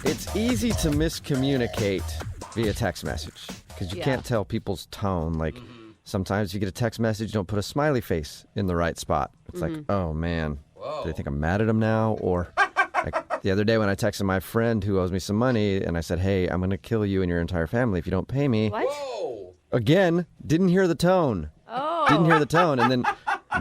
It's easy to miscommunicate via text message because you can't tell people's tone. Like, sometimes you get a text message, don't put a smiley face in the right spot. It's like, oh, man, do they think I'm mad at them now? Or like the other day when I texted my friend who owes me some money and I said, hey, I'm going to kill you and your entire family if you don't pay me. What? Whoa. Again, didn't hear the tone. Oh. Didn't hear the tone. And then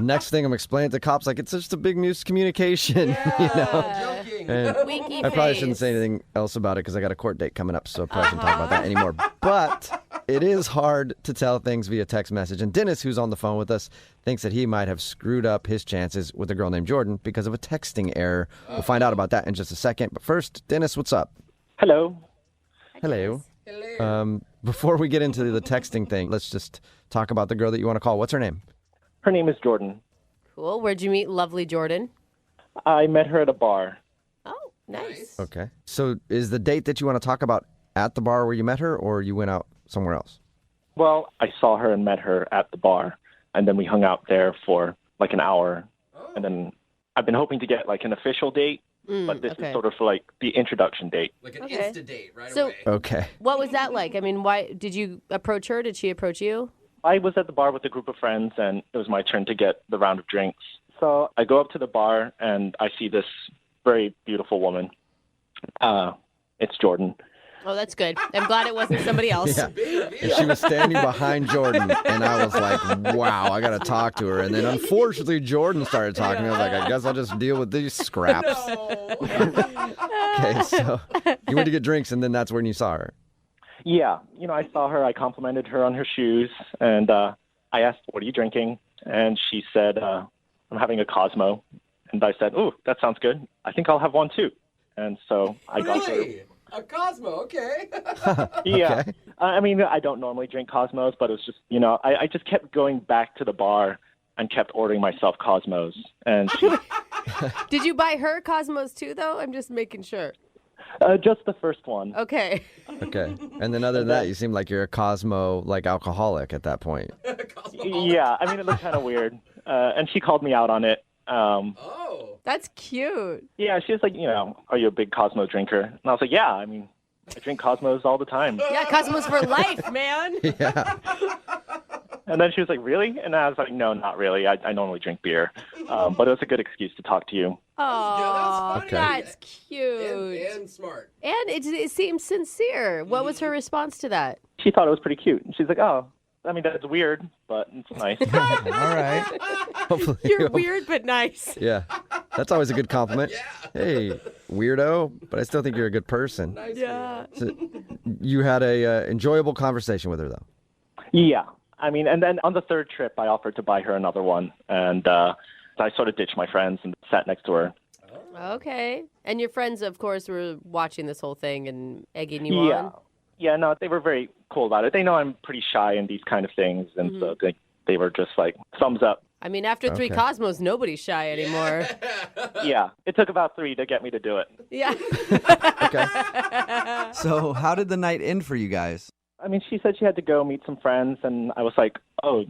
next thing I'm explaining to the cops, like, it's just a big miscommunication, you know? Joking. And Winky I probably face. shouldn't say anything else about it because I got a court date coming up, so I probably shouldn't talk about that anymore. But it is hard to tell things via text message. And Dennis, who's on the phone with us, thinks that he might have screwed up his chances with a girl named Jordan because of a texting error. We'll find out about that in just a second. But first, Dennis, what's up? Hello. Hello. Hello. Before we get into the texting thing, let's just talk about the girl that you want to call. What's her name? Her name is Jordan. Cool. Where'd you meet lovely Jordan? I met her at a bar. Oh, nice. Okay. So is the date that you want to talk about at the bar where you met her, or you went out somewhere else? Well, I saw her and met her at the bar, and then we hung out there for like an hour. And then I've been hoping to get like an official date, but this is sort of like the introduction date. Like an Okay. Insta date right So- away. Okay. What was that like? I mean, why did you approach her? Did she approach you? I was at the bar with a group of friends, and it was my turn to get the round of drinks. So I go up to the bar, and I see this very beautiful woman. It's Jordan. Oh, that's good. I'm glad it wasn't somebody else. Yeah. And she was standing behind Jordan, and I was like, wow, I got to talk to her. And then unfortunately, Jordan started talking. I was like, I guess I'll just deal with these scraps. Okay, so you went to get drinks, and then that's when you saw her. Yeah, I saw her. I complimented her on her shoes, and I asked, "What are you drinking?" And she said, "I'm having a Cosmo." And I said, "Oh, that sounds good. I think I'll have one too." And so I got her. Really? A Cosmo, okay. Yeah. Okay. I mean, I don't normally drink Cosmos, but it was just, I just kept going back to the bar and kept ordering myself Cosmos. And she, Did you buy her Cosmos too, though? I'm just making sure. just the first one. Okay. Okay. And then other than that, you seem like you're a Cosmo, like, alcoholic at that point. Yeah, I mean, it looked kind of weird. And she called me out on it. Oh. That's cute. Yeah, she was like, are you a big Cosmo drinker? And I was like, yeah, I mean, I drink Cosmos all the time. Yeah, Cosmos for life, man. Yeah. And then she was like, really? And I was like, no, not really. I normally drink beer. But it was a good excuse to talk to you. Oh, funny. that's cute. And smart. And it seems sincere. What was her response to that? She thought it was pretty cute. And she's like, oh, I mean, that's weird, but it's nice. All right. Hopefully. You're weird but nice. Yeah. That's always a good compliment. Yeah. Hey, weirdo, but I still think you're a good person. Nice. Yeah. So you had a enjoyable conversation with her, though. Yeah. I mean, and then on the third trip, I offered to buy her another one. And I sort of ditched my friends and sat next to her. Okay. And your friends, of course, were watching this whole thing and egging you Yeah. on? Yeah, no, they were very cool about it. They know I'm pretty shy in these kind of things. And so they were just like, thumbs up. I mean, after 3 Okay. Cosmos, nobody's shy anymore. Yeah. It took about 3 to get me to do it. Yeah. Okay. So how did the night end for you guys? I mean, she said she had to go meet some friends. And I was like, oh,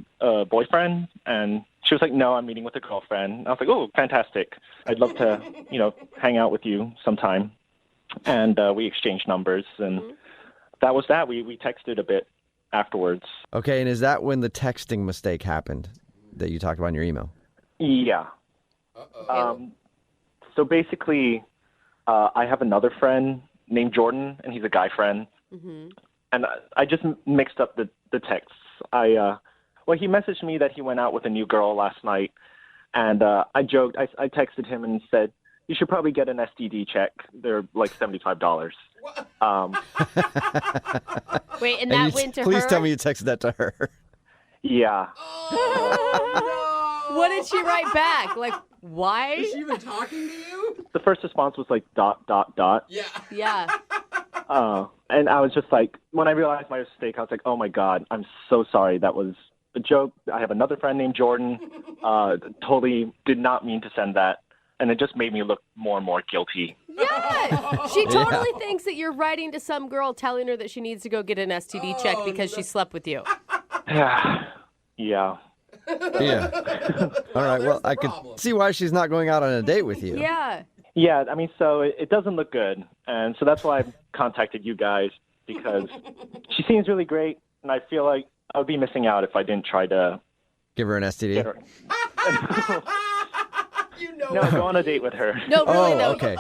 boyfriend? And she was like, no, I'm meeting with a girlfriend. And I was like, oh, fantastic. I'd love to, hang out with you sometime. And we exchanged numbers. And that was that. We texted a bit afterwards. Okay, and is that when the texting mistake happened that you talked about in your email? Yeah. So basically, I have another friend named Jordan, and he's a guy friend. And I just mixed up the texts. He messaged me that he went out with a new girl last night, and I joked. I texted him and said, you should probably get an STD check. They're like $75. Wait, and that went to her? Please tell me you texted that to her. Yeah. What did she write back? Like, why? Is she even talking to you? The first response was like ... Yeah. Yeah. And I was just like, when I realized my mistake, I was like, oh my God, I'm so sorry. That was a joke. I have another friend named Jordan. Totally did not mean to send that. And it just made me look more and more guilty. Yeah. She totally thinks that you're writing to some girl telling her that she needs to go get an STD check because she slept with you. Yeah. Yeah. All right, well, I could see why she's not going out on a date with you. Yeah. Yeah, I mean, so it doesn't look good. And so that's why I contacted you guys, because she seems really great, and I feel like I would be missing out if I didn't try to Give her an STD? get her. You know No, go on a date with her. No, really, Oh, though. okay.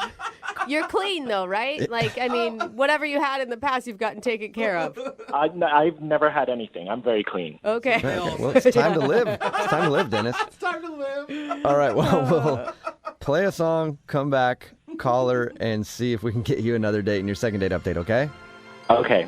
You're clean, though, right? Like, I mean, whatever you had in the past, you've gotten taken care of. I've never had anything. I'm very clean. Okay. Okay, well, it's time to live. It's time to live, Dennis. It's time to live. All right, well, we'll play a song, come back, call her, and see if we can get you another date in your second date update, okay? Okay.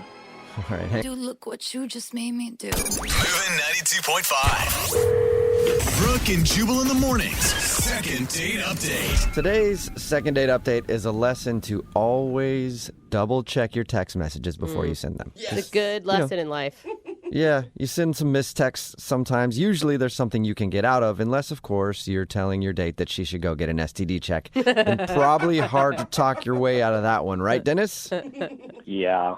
All right, hey. Dude, look what you just made me do. Moving 92.5. Brooke and Jubal in the mornings. Second date update. Today's second date update is a lesson to always double check your text messages before you send them. It's a good lesson in life. Yeah, you send some missed texts sometimes. Usually there's something you can get out of, unless, of course, you're telling your date that she should go get an STD check. And probably hard to talk your way out of that one, right, Dennis? Yeah.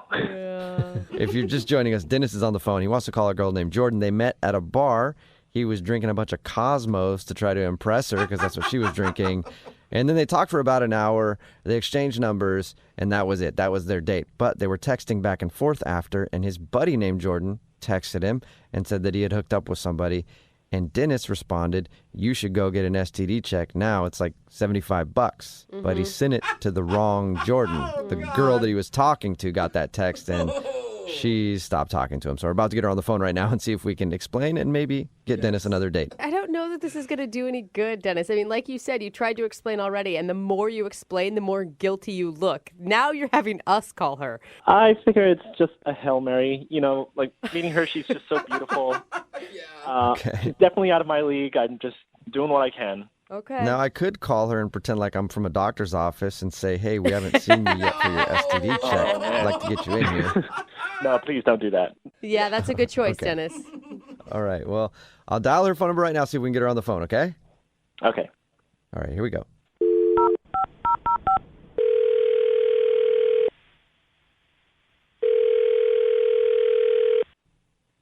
If you're just joining us, Dennis is on the phone. He wants to call a girl named Jordan. They met at a bar. He was drinking a bunch of Cosmos to try to impress her because that's what she was drinking. And then they talked for about an hour. They exchanged numbers, and that was it. That was their date. But they were texting back and forth after, and his buddy named Jordan texted him and said that he had hooked up with somebody. And Dennis responded, "You should go get an STD check now. It's like $75." But he sent it to the wrong Jordan. The girl that he was talking to got that text, and she stopped talking to him. So we're about to get her on the phone right now and see if we can explain and maybe get Dennis another date. I don't know that this is going to do any good, Dennis. I mean, like you said, you tried to explain already, and the more you explain, the more guilty you look. Now you're having us call her. I figure it's just a Hail Mary. You know, like meeting her, she's just so beautiful. Okay. She's definitely out of my league. I'm just doing what I can. Okay. Now, I could call her and pretend like I'm from a doctor's office and say, "Hey, we haven't seen you yet for your STD check. I'd like to get you in here." No, please don't do that. Yeah, that's a good choice, Okay. Dennis. All right. Well, I'll dial her phone number right now, see if we can get her on the phone, okay? Okay. All right, here we go.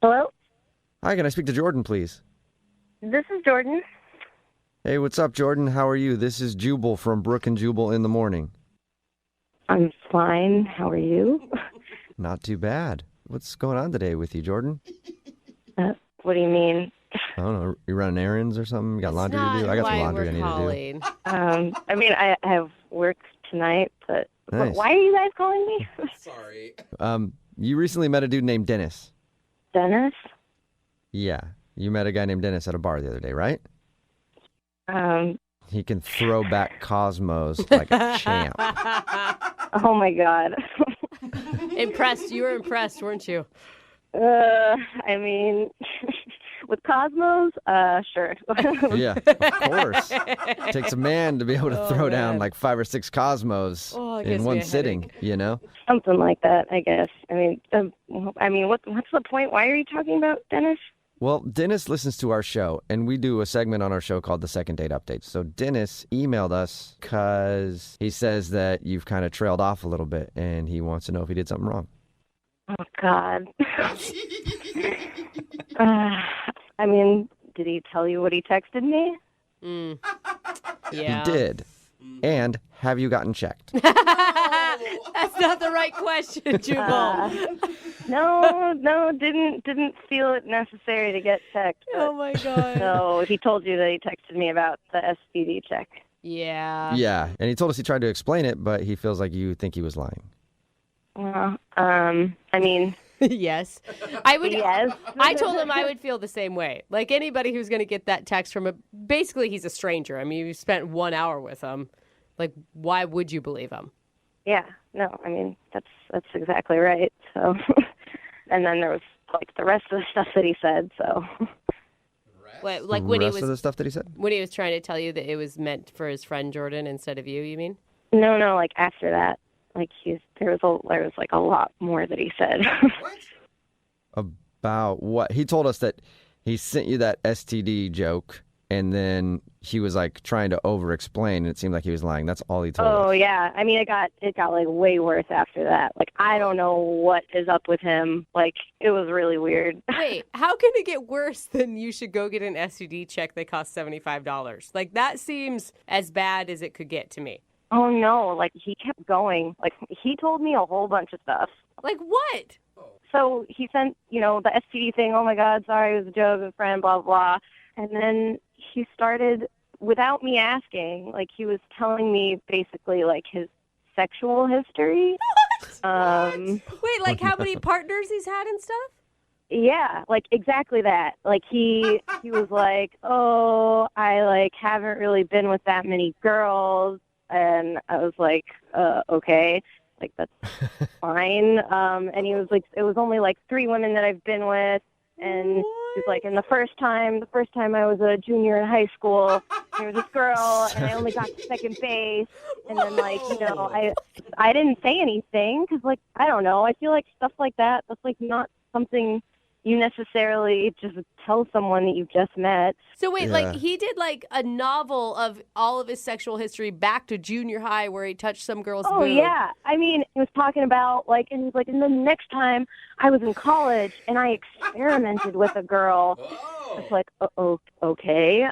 Hello, Hi, can I speak to Jordan, please? this is Jordan. Hey, what's up, Jordan? How are you? This is Jubal from Brooke and Jubal in the morning. I'm fine. How are you? Not too bad. What's going on today with you, Jordan? What do you mean? I don't know. You running errands or something? You got laundry to Not do? I got some why laundry we're I need to do. calling. I mean, I have work tonight, but Nice. why are you guys calling me? Sorry. You recently met a dude named Dennis. Dennis? Yeah. You met a guy named Dennis at a bar the other day, right? He can throw back Cosmos like a champ. Oh my God. Impressed. You were impressed, weren't you? I mean, with Cosmos, sure. Yeah, of course. Takes a man to be able to throw down man. like 5 or 6 Cosmos Oh, it gives in me one a sitting, you know? Something like that, I guess. I mean, what's the point? Why are you talking about Dennis? Well, Dennis listens to our show, and we do a segment on our show called the Second Date Update. So Dennis emailed us because he says that you've kind of trailed off a little bit, and he wants to know if he did something wrong. Oh God. I mean, did he tell you what he texted me? Yeah. He did. And have you gotten checked? That's not the right question, Jubal. No, didn't feel it necessary to get checked. but- Oh, my God. So he told you that he texted me about the STD check. Yeah. Yeah, and he told us he tried to explain it, but he feels like you think he was lying. Well, I mean, Yes. I would. yes. I told him I would feel the same way. Like anybody who's going to get that text from basically he's a stranger. I mean, you spent 1 hour with him. Like, why would you believe him? Yeah, no, I mean, that's exactly right. So, and then there was like the rest of the stuff that he said. So, What, like The when he rest of the was stuff that he said? when he was trying to tell you that it was meant for his friend Jordan instead of you. You mean? no, like after that, like there was like a lot more that he said. About what? He told us that he sent you that STD joke, and then he was like trying to over-explain, and it seemed like he was lying. That's all he told Oh us. yeah, I mean, it got like way worse after that. Like I don't know what is up with him. Like it was really weird. Wait, how can it get worse than you should go get an STD check that costs $75? Like that seems as bad as it could get to me. Oh, no, like, he kept going. Like, he told me a whole bunch of stuff. Like what? So he sent, the STD thing, oh, my God, sorry, it was a joke, a friend, blah, blah. And then he started, without me asking, like, he was telling me basically, like, his sexual history. Wait, like how many partners he's had and stuff? Yeah, like exactly that. Like he was like, "Oh, I like haven't really been with that many girls," and I was like, "Okay, like that's fine." And he was like, "It was only like 3 women that I've been with," and he's like, "And the first time I was a junior in high school, there was this girl, and I only got to second base." And then, like, I didn't say anything because, like, I don't know. I feel like stuff like that's, like, not something you necessarily just tell someone that you just met. So wait, like he did like a novel of all of his sexual history back to junior high where he touched some girl's boob. Oh, yeah. I mean, he was talking about, like, and he's like, and the next time I was in college and I experimented with a girl. It's like, okay.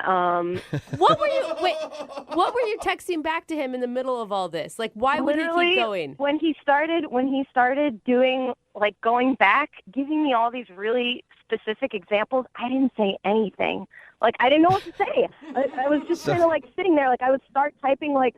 What were you texting back to him in the middle of all this? Like, why would he keep going? When he started doing, like, going back, giving me all these really specific examples, I didn't say anything. Like, I didn't know what to say. I was just kind of, like, sitting there. Like, I would start typing, like,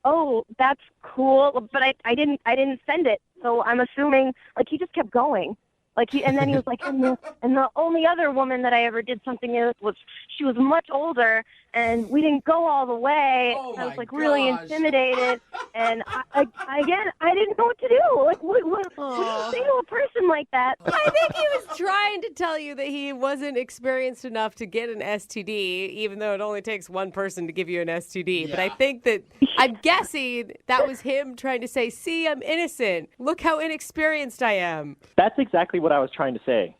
oh, that's cool. But I didn't send it. So I'm assuming, like, he just kept going. Like and then he was like, and the only other woman that I ever did something with she was much older, and we didn't go all the way. Oh, I was like my really gosh. intimidated, and I didn't know what to do. Like, what do you say to a person like that? I think he was trying to tell you that he wasn't experienced enough to get an STD, even though it only takes one person to give you an STD. But I think I'm guessing that was him trying to say, see, I'm innocent. Look how inexperienced I am. That's exactly what I was trying to say.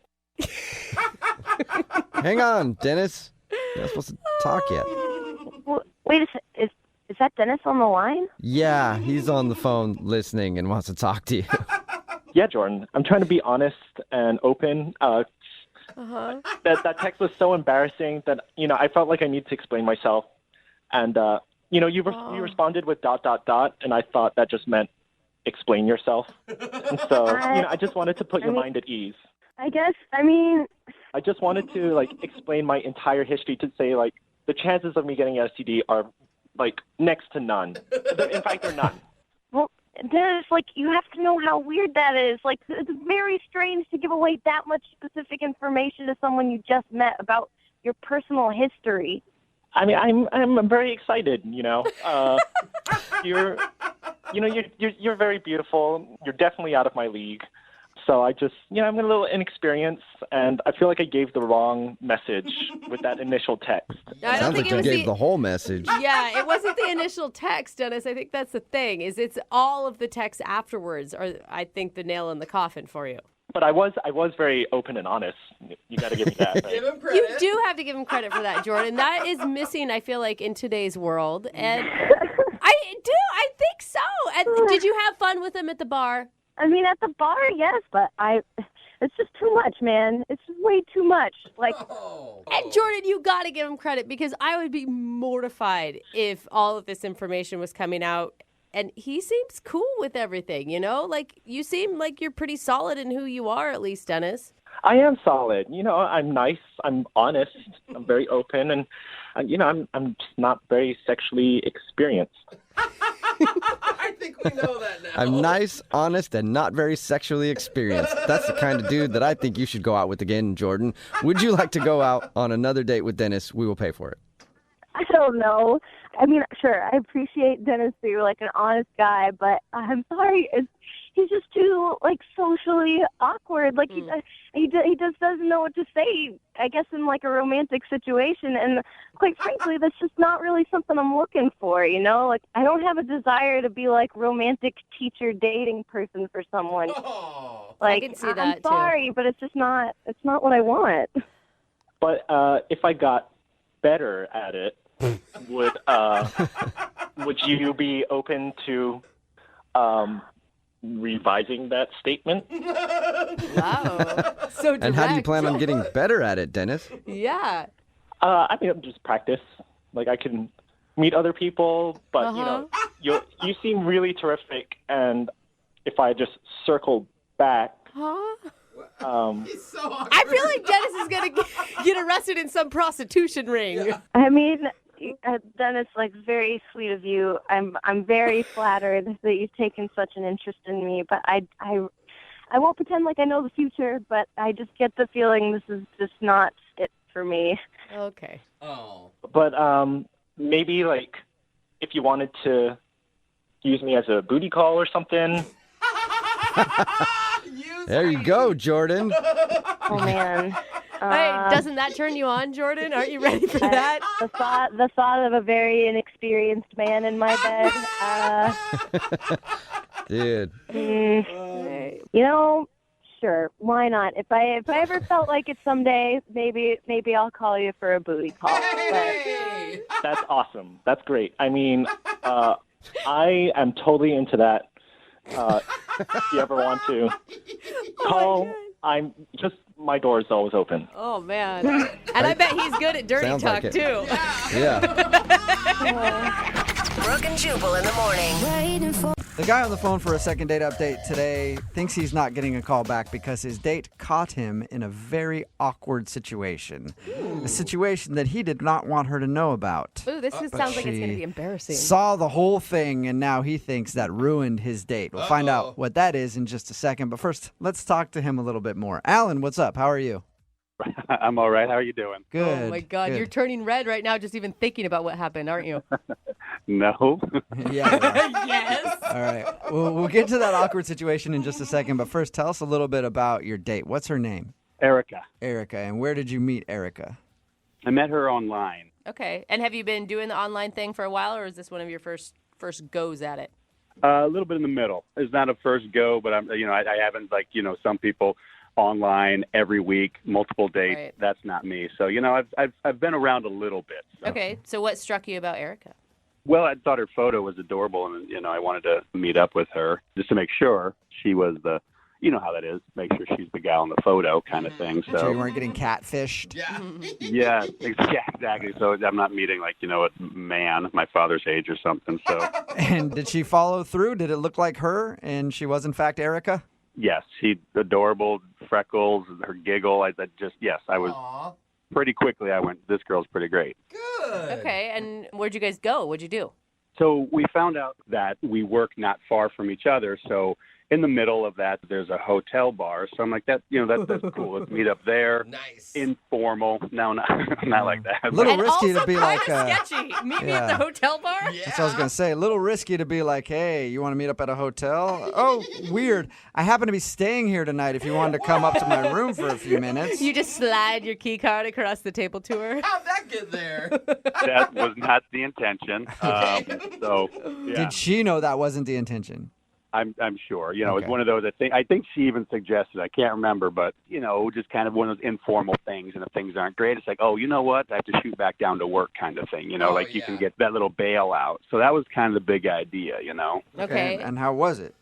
Hang on, Dennis. You're not supposed to talk yet. Wait a second. Is that Dennis on the line? Yeah, he's on the phone listening and wants to talk to you. Yeah, Jordan. I'm trying to be honest and open. That text was so embarrassing that, I felt like I needed to explain myself. And, you responded with ... and I thought that just meant explain yourself. And so, I just wanted to put your mind at ease. I guess, I just wanted to, like, explain my entire history to say, like, the chances of me getting an STD are, like, next to none. In fact, they're none. Well, Dennis, like, you have to know how weird that is. Like, it's very strange to give away that much specific information to someone you just met about your personal history. I mean, I'm very excited, You're very beautiful. You're definitely out of my league. So I just, I'm a little inexperienced, and I feel like I gave the wrong message with that initial text. I don't Sounds think like you gave the whole message. Yeah, it wasn't the initial text, Dennis. I think that's the thing, is it's all of the texts afterwards are, I think, the nail in the coffin for you. But I was very open and honest. You got to give me that. Right? Give him credit. You do have to give him credit for that, Jordan. That is missing, I feel like, in today's world. And I think so. And did you have fun with him at the bar? At the bar, yes, but it's just too much, man. It's just way too much. Like, And Jordan, you got to give him credit, because I would be mortified if all of this information was coming out. And he seems cool with everything, Like, you seem like you're pretty solid in who you are, at least, Dennis. I am solid. I'm nice. I'm honest. I'm very open, and I'm just not very sexually experienced. I think we know that now. I'm nice, honest, and not very sexually experienced. That's the kind of dude that I think you should go out with again, Jordan. Would you like to go out on another date with Dennis? We will pay for it. I don't know. Sure, I appreciate Dennis being, like, an honest guy, but I'm sorry. He's just too, like, socially awkward. Like, he just doesn't know what to say, I guess, in, like, a romantic situation. And quite frankly, that's just not really something I'm looking for, Like, I don't have a desire to be, like, romantic teacher dating person for someone. Like, I can see that, I'm sorry, but it's not what I want. But if I got better at it, would you be open to revising that statement? Wow. So direct. And how do you plan on getting better at it, Dennis? Yeah. Just practice. Like, I can meet other people, but you seem really terrific, and if I just circle back, He's so awkward. I feel like Dennis is gonna get arrested in some prostitution ring. Yeah. I mean, Dennis, like, very sweet of you. I'm very flattered that you've taken such an interest in me, but I won't pretend like I know the future, but I just get the feeling this is just not it for me. Okay. Oh. but maybe like if you wanted to use me as a booty call or something. There you go, Jordan. Oh man. Hey, doesn't that turn you on, Jordan? Aren't you ready for that? The thought of a very inexperienced man in my bed. Dude. Sure, why not? If I ever felt like it someday, maybe I'll call you for a booty call. Hey. That's awesome. That's great. I mean, I am totally into that. If you ever want to call, my door is always open. Oh man. And I bet he's good at dirty Sounds talk like it. too. Yeah. Brooke and Jubal in the morning. The guy on the phone for a second date update today thinks he's not getting a call back because his date caught him in a very awkward situation. A situation that he did not want her to know about. Ooh, this sounds like it's going to be embarrassing. Saw the whole thing, and now he thinks that ruined his date. We'll find out what that is in just a second. But first, let's talk to him a little bit more. Alan, what's up? How are you? I'm all right. How are you doing? Good. Oh my God, good. you're turning red right now just even thinking about what happened, aren't you? No. Yeah. you are. Yes. All right. We'll get to that awkward situation in just a second. But first, tell us a little bit about your date. What's her name? Erica. Erica. And where did you meet Erica? I met her online. Okay. And have you been doing the online thing for a while, or is this one of your first goes at it? A little bit in the middle. It's not a first go, but I haven't some people online every week, multiple dates. Right. That's not me. So I've been around a little bit. So. Okay. So what struck you about Erica? Well, I thought her photo was adorable, and I wanted to meet up with her just to make sure she was the. You know how that is. Make sure she's the gal in the photo kind of thing. So you weren't getting catfished? Yeah. Yeah, exactly. So I'm not meeting a man my father's age or something. So. And did she follow through? Did it look like her and she was in fact Erica? Yes, she adorable, freckles, her giggle. I was Aw. pretty quickly. I went, this girl's pretty great. Good. Okay. And where'd you guys go? What'd you do? So we found out that we work not far from each other. So in the middle of that, there's a hotel bar. So I'm like, that's cool. Let's meet up there. Nice. Informal. No, not like that. A little And risky also to be kind like, of sketchy. Meet me at the hotel bar? Yeah. that's what I was going to say. A little risky to be like, hey, you want to meet up at a hotel? Oh, weird. I happen to be staying here tonight if you wanted to come up to my room for a few minutes. You just slide your key card across the table to her. How'd that get there? That was not the intention. So, yeah. Did she know that wasn't the intention? I'm sure. Okay. It's one of those. I think she even suggested. I can't remember, but just kind of one of those informal things. And if things aren't great, it's like, oh, you know what? I have to shoot back down to work, kind of thing. You can get that little bailout. So that was kind of the big idea. Okay. And how was it?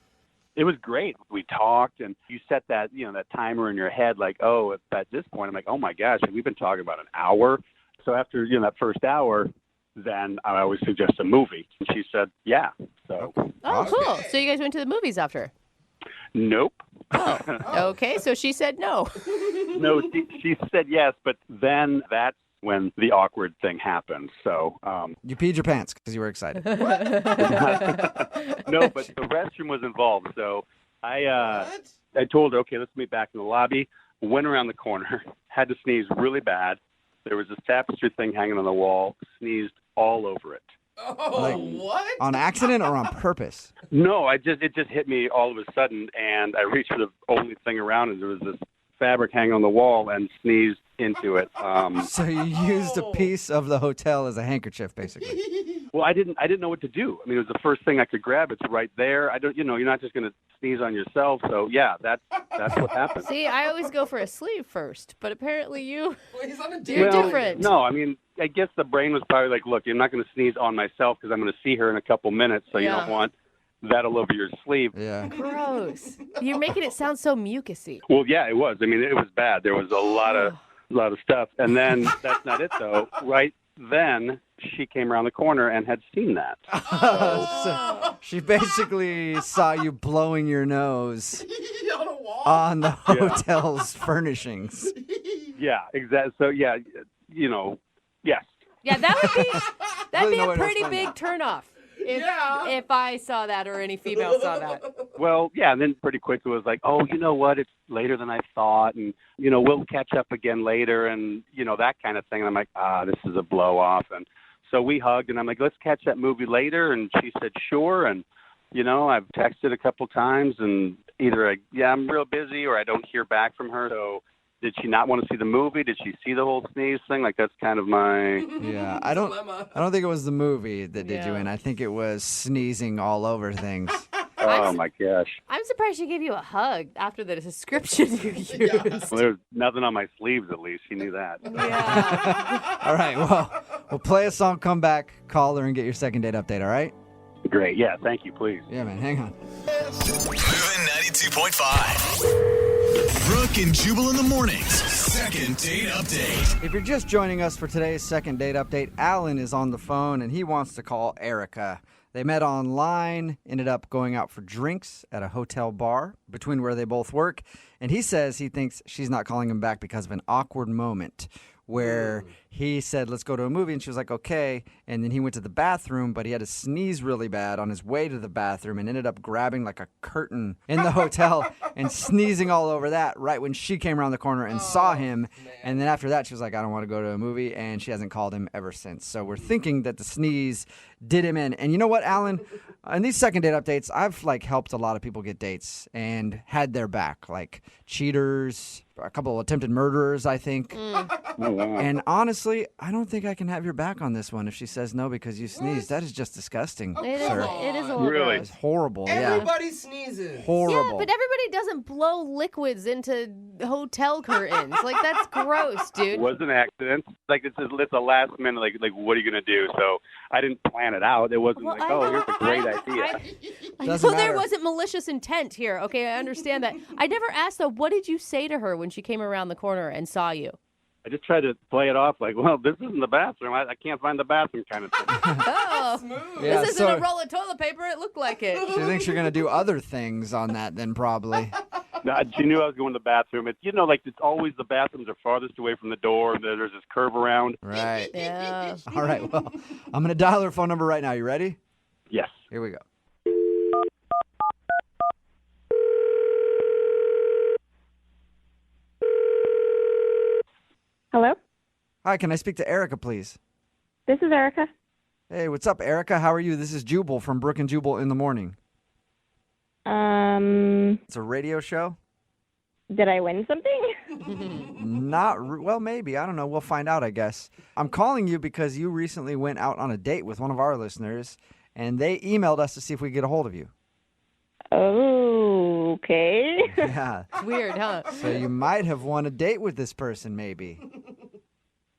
It was great. We talked, and you set that that timer in your head, like, oh, at this point, I'm like, oh my gosh, we've been talking about an hour. So after that first hour, then I always suggest a movie. And she said, yeah. So. Oh, cool. So you guys went to the movies after? Nope. Okay, so she said no. No, she said yes, but then that's when the awkward thing happened. So. You peed your pants because you were excited. No, but the restroom was involved. So I told her, okay, let's meet back in the lobby. Went around the corner, had to sneeze really bad. There was this tapestry thing hanging on the wall, sneezed all over it. Oh, what? On accident or on purpose? No, it just hit me all of a sudden, and I reached for the only thing around, and there was this fabric hanging on the wall, and sneezed into it. So you used a piece of the hotel as a handkerchief, basically. Well, I didn't know what to do. I mean, it was the first thing I could grab. It's right there. I don't, you're not just going to sneeze on yourself. So yeah, that's what happened. See, I always go for a sleeve first, but apparently Well, he's on a date. you're different. No, I mean, I guess the brain was probably like, look, you're not going to sneeze on myself because I'm going to see her in a couple minutes, so you Yeah. don't want that all over your sleeve. Yeah. Gross. You're making it sound so mucusy. Well, yeah, it was. I mean, it was bad. There was a lot of stuff, and then that's not it though. Right then she came around the corner and had seen that. So she basically saw you blowing your nose on the hotel's furnishings. Yeah, exactly. So, yeah, yes. Yeah, that'd be no way a to pretty explain big that. turnoff if I saw that or any female saw that. Well, yeah, and then pretty quickly it was like, oh, you know what? It's later than I thought, and, we'll catch up again later, and, that kind of thing. And I'm like, this is a blow-off. And so we hugged, and I'm like, let's catch that movie later. And she said, sure. And, I've texted a couple times, and either, I'm real busy, or I don't hear back from her. So did she not want to see the movie? Did she see the whole sneeze thing? Like, that's kind of my... Yeah, I don't think it was the movie that did you in. I think it was sneezing all over things. Oh, my gosh. I'm surprised she gave you a hug after the description you used. Well, there's nothing on my sleeves, at least. She knew that. Yeah. All right, well, we'll play a song, come back, call her, and get your second date update, all right? Great. Yeah, thank you, please. Yeah, man, hang on. Moving 92.5. Brooke and Jubal in the mornings. Second date update. If you're just joining us for today's second date update, Alan is on the phone, and he wants to call Erica. They met online, ended up going out for drinks at a hotel bar between where they both work, and he says he thinks she's not calling him back because of an awkward moment where he said, let's go to a movie, and she was like, okay, and then he went to the bathroom, but he had to sneeze really bad on his way to the bathroom and ended up grabbing like a curtain in the hotel and sneezing all over that right when she came around the corner and saw him, and then after that, she was like, I don't want to go to a movie, and she hasn't called him ever since. So we're thinking that the sneeze did him in. And you know what, Alan? In these second date updates, I've helped a lot of people get dates and had their back, like cheaters, a couple of attempted murderers, I think. And honestly, I don't think I can have your back on this one if she says no because you sneezed. That is just disgusting, sir. It is a little Really? gross. It's horrible. Everybody sneezes. Horrible. Yeah, but everybody doesn't blow liquids into hotel curtains. Like, that's gross, dude. It was an accident. Like, it's a last minute, like what are you going to do? So I didn't plan it out. It wasn't Well, like, I oh, know- here's a great idea. I Doesn't know there matter. wasn't malicious intent here. Okay, I understand that. I never asked, though, what did you say to her when she came around the corner and saw you? I just tried to play it off like, well, this isn't the bathroom. I can't find the bathroom kind of thing. Oh, Yeah, this isn't so a roll of toilet paper. It looked like it. she thinks you're going to do other things on that then probably. No, she knew I was going to the bathroom. It's, it's always the bathrooms are farthest away from the door. And there's this curve around. Right. Yeah. All right, well, I'm going to dial her phone number right now. You ready? Yes. Here we go. Hello? Hi, can I speak to Erica, please? This is Erica. Hey, what's up, Erica? How are you? This is Jubal from Brooke and Jubal in the morning. It's a radio show? Did I win something? Well, maybe. I don't know. We'll find out, I guess. I'm calling you because you recently went out on a date with one of our listeners, and they emailed us to see if we could get a hold of you. Oh, okay. Yeah. Weird, huh? So you might have won a date with this person, maybe.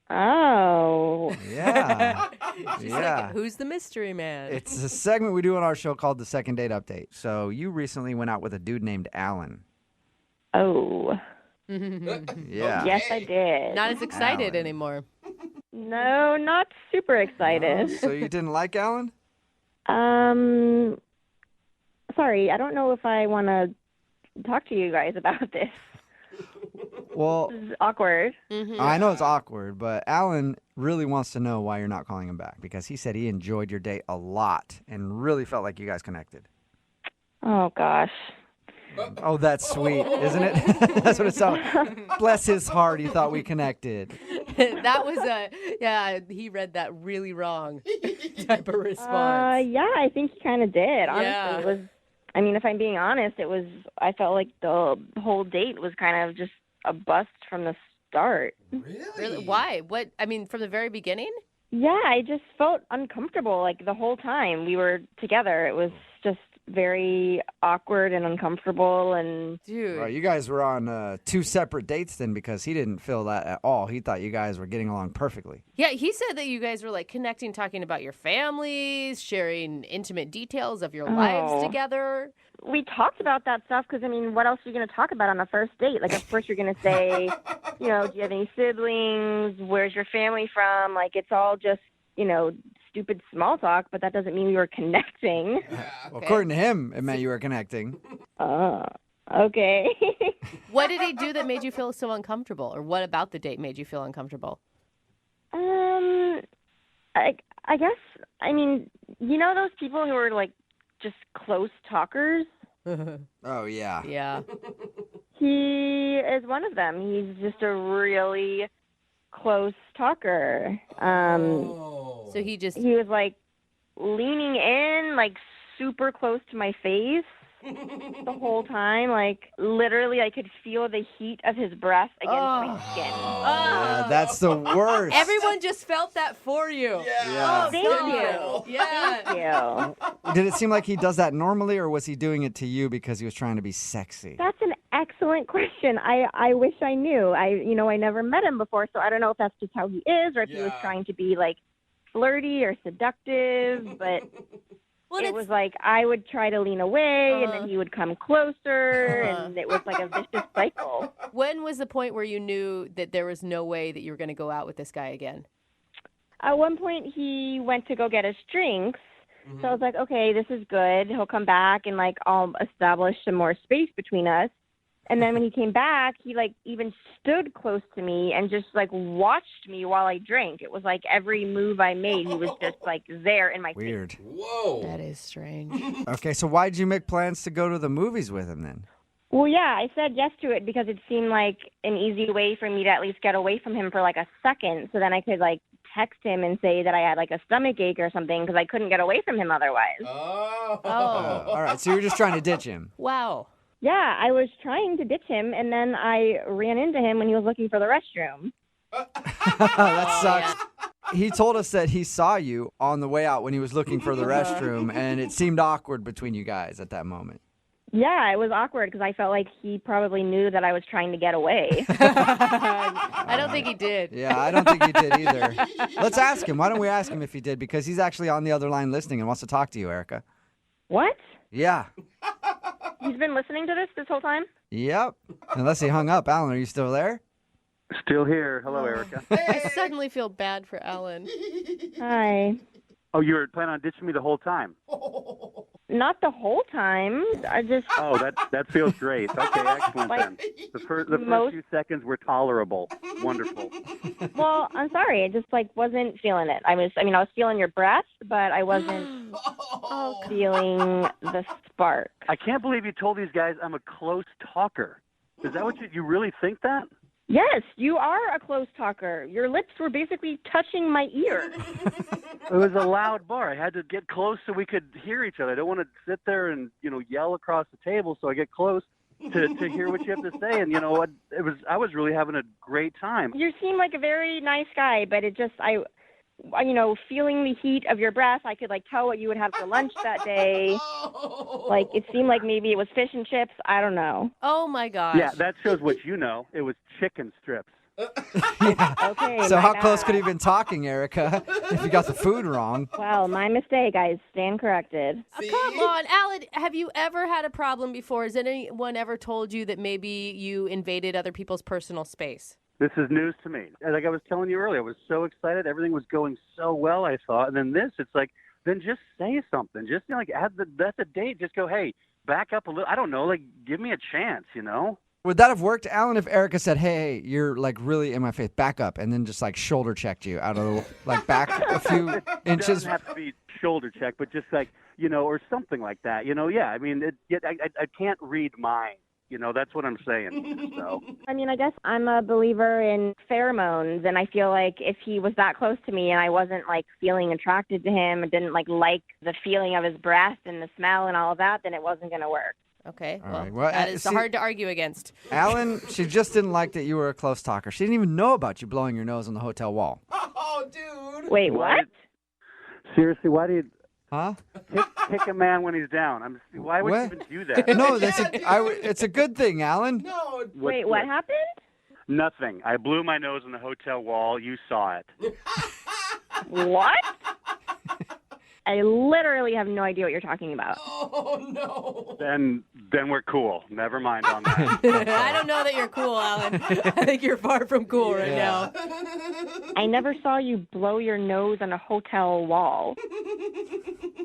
Oh. Yeah. She's Yeah. like, who's the mystery man? It's a segment we do on our show called the Second Date Update. So you recently went out with a dude named Alan. Oh. Yeah. Yes, I did. Not as excited Alan. anymore. No, not super excited. So you didn't like Alan? Sorry, I don't know if I want to talk to you guys about this. Well, This is awkward. I know it's awkward, but Alan really wants to know why you're not calling him back because he said he enjoyed your date a lot and really felt like you guys connected. Oh, gosh. Oh, that's sweet, isn't it? That's what it sounds like. Bless his heart, he thought we connected. That was he read that really wrong type of response. Yeah, I think he kind of did. Honestly, Yeah. it was. I mean, if I'm being honest, I felt like the whole date was kind of just a bust from the start. Really? Why? What? I mean, from the very beginning? Yeah, I just felt uncomfortable like the whole time we were together. It was just very awkward and uncomfortable. And Dude. Right, you guys were on 2 separate dates then because he didn't feel that at all. He thought you guys were getting along perfectly. Yeah, he said that you guys were like connecting, talking about your families, sharing intimate details of your lives together. we talked about that stuff because, I mean, what else are you going to talk about on a first date? Like, of course you're going to say, you know, do you have any siblings? Where's your family from? Like, it's all just, you know, stupid small talk, but that doesn't mean we were connecting. Well, according to him, it meant you were connecting. Okay. What did he do that made you feel so uncomfortable? Or what about the date made you feel uncomfortable? I guess, I mean, you know those people who are, like, just close talkers? Oh, yeah. Yeah. He is one of them. He's just a really close talker. So he was, like, leaning in, like, super close to my face the whole time. Like, literally, I could feel the heat of his breath against my skin. Yeah, that's the worst. Everyone just felt that for you. Yeah. Oh, Thank stop. you. Yeah. Thank you. Did it seem like he does that normally, or was he doing it to you because he was trying to be sexy? That's an excellent question. I wish I knew. I never met him before, so I don't know if that's just how he is or if he was trying to be, like, flirty or seductive, but it was like I would try to lean away and then he would come closer and it was like a vicious cycle. When was the point where you knew that there was no way that you were going to go out with this guy again? At one point he went to go get his drinks. So I was like, okay, this is good. He'll come back and, like, I'll establish some more space between us. And then when he came back, he, like, even stood close to me and just, like, watched me while I drank. It was like every move I made, he was just, like, there in my face. Weird. Whoa. That is strange. Okay, so why did you make plans to go to the movies with him then? Well, yeah, I said yes to it because it seemed like an easy way for me to at least get away from him for, like, a second. So then I could, like, text him and say that I had, like, a stomach ache or something because I couldn't get away from him otherwise. Oh. All right, so you were just trying to ditch him. Wow. Yeah, I was trying to ditch him, and then I ran into him when he was looking for the restroom. That sucks. He told us that he saw you on the way out when he was looking for the restroom, and it seemed awkward between you guys at that moment. Yeah, it was awkward because I felt like he probably knew that I was trying to get away. I don't think he did. Yeah, I don't think he did either. Let's ask him. Why don't we ask him if he did? Because he's actually on the other line listening and wants to talk to you, Erica. What? Yeah. He's been listening to this whole time? Yep. Unless he hung up. Alan, are you still there? Still here. Hello, Erica. I suddenly feel bad for Ellen. Hi. Oh, you were planning on ditching me the whole time? Not the whole time. I just... Oh, that feels great. Okay, excellent then. The first few seconds were tolerable. Wonderful. Well, I'm sorry. I just, like, wasn't feeling it. I was feeling your breath, but I wasn't feeling the spark. I can't believe you told these guys I'm a close talker. Is that what you really think that? Yes, you are a close talker. Your lips were basically touching my ear. It was a loud bar. I had to get close so we could hear each other. I don't want to sit there and, yell across the table, so I get close to hear what you have to say. And, I was really having a great time. You seem like a very nice guy, but it just, feeling the heat of your breath, I could, like, tell what you would have for lunch that day. Like, it seemed like maybe it was fish and chips. I don't know. Oh, my gosh. Yeah, that shows what you know. It was chicken strips. Okay. So how close could he have been talking, Erica, if you got the food wrong? Well, my mistake. I stand corrected. Come on, Alan, have you ever had a problem before? Has anyone ever told you that maybe you invaded other people's personal space? This is news to me. Like I was telling you earlier, I was so excited. Everything was going so well, I thought. And then it's like, then just say something. Just, like, that's a date. Just go, hey, back up a little. I don't know, like, give me a chance, Would that have worked, Alan, if Erica said, hey, you're, like, really in my face, back up, and then just, like, shoulder checked you out of the, like, back a few inches? It doesn't have to be shoulder check, but just, like, or something like that. Yeah, I mean, I can't read minds. That's what I'm saying. So. I mean, I guess I'm a believer in pheromones, and I feel like if he was that close to me and I wasn't, like, feeling attracted to him and didn't, like the feeling of his breath and the smell and all of that, then it wasn't going to work. Okay, All well, right. Well, that is hard to argue against. Alan, she just didn't like that you were a close talker. She didn't even know about you blowing your nose on the hotel wall. Oh, dude. Wait, what? Seriously, why did Huh? Kick a man when he's down. Why would What? you even do that? No, it's a good thing, Alan. No. Wait, what happened? Nothing. I blew my nose on the hotel wall. You saw it. What? I literally have no idea what you're talking about. Oh, no. Then we're cool. Never mind on that. I don't know that you're cool, Alan. I think you're far from cool right now. I never saw you blow your nose on a hotel wall.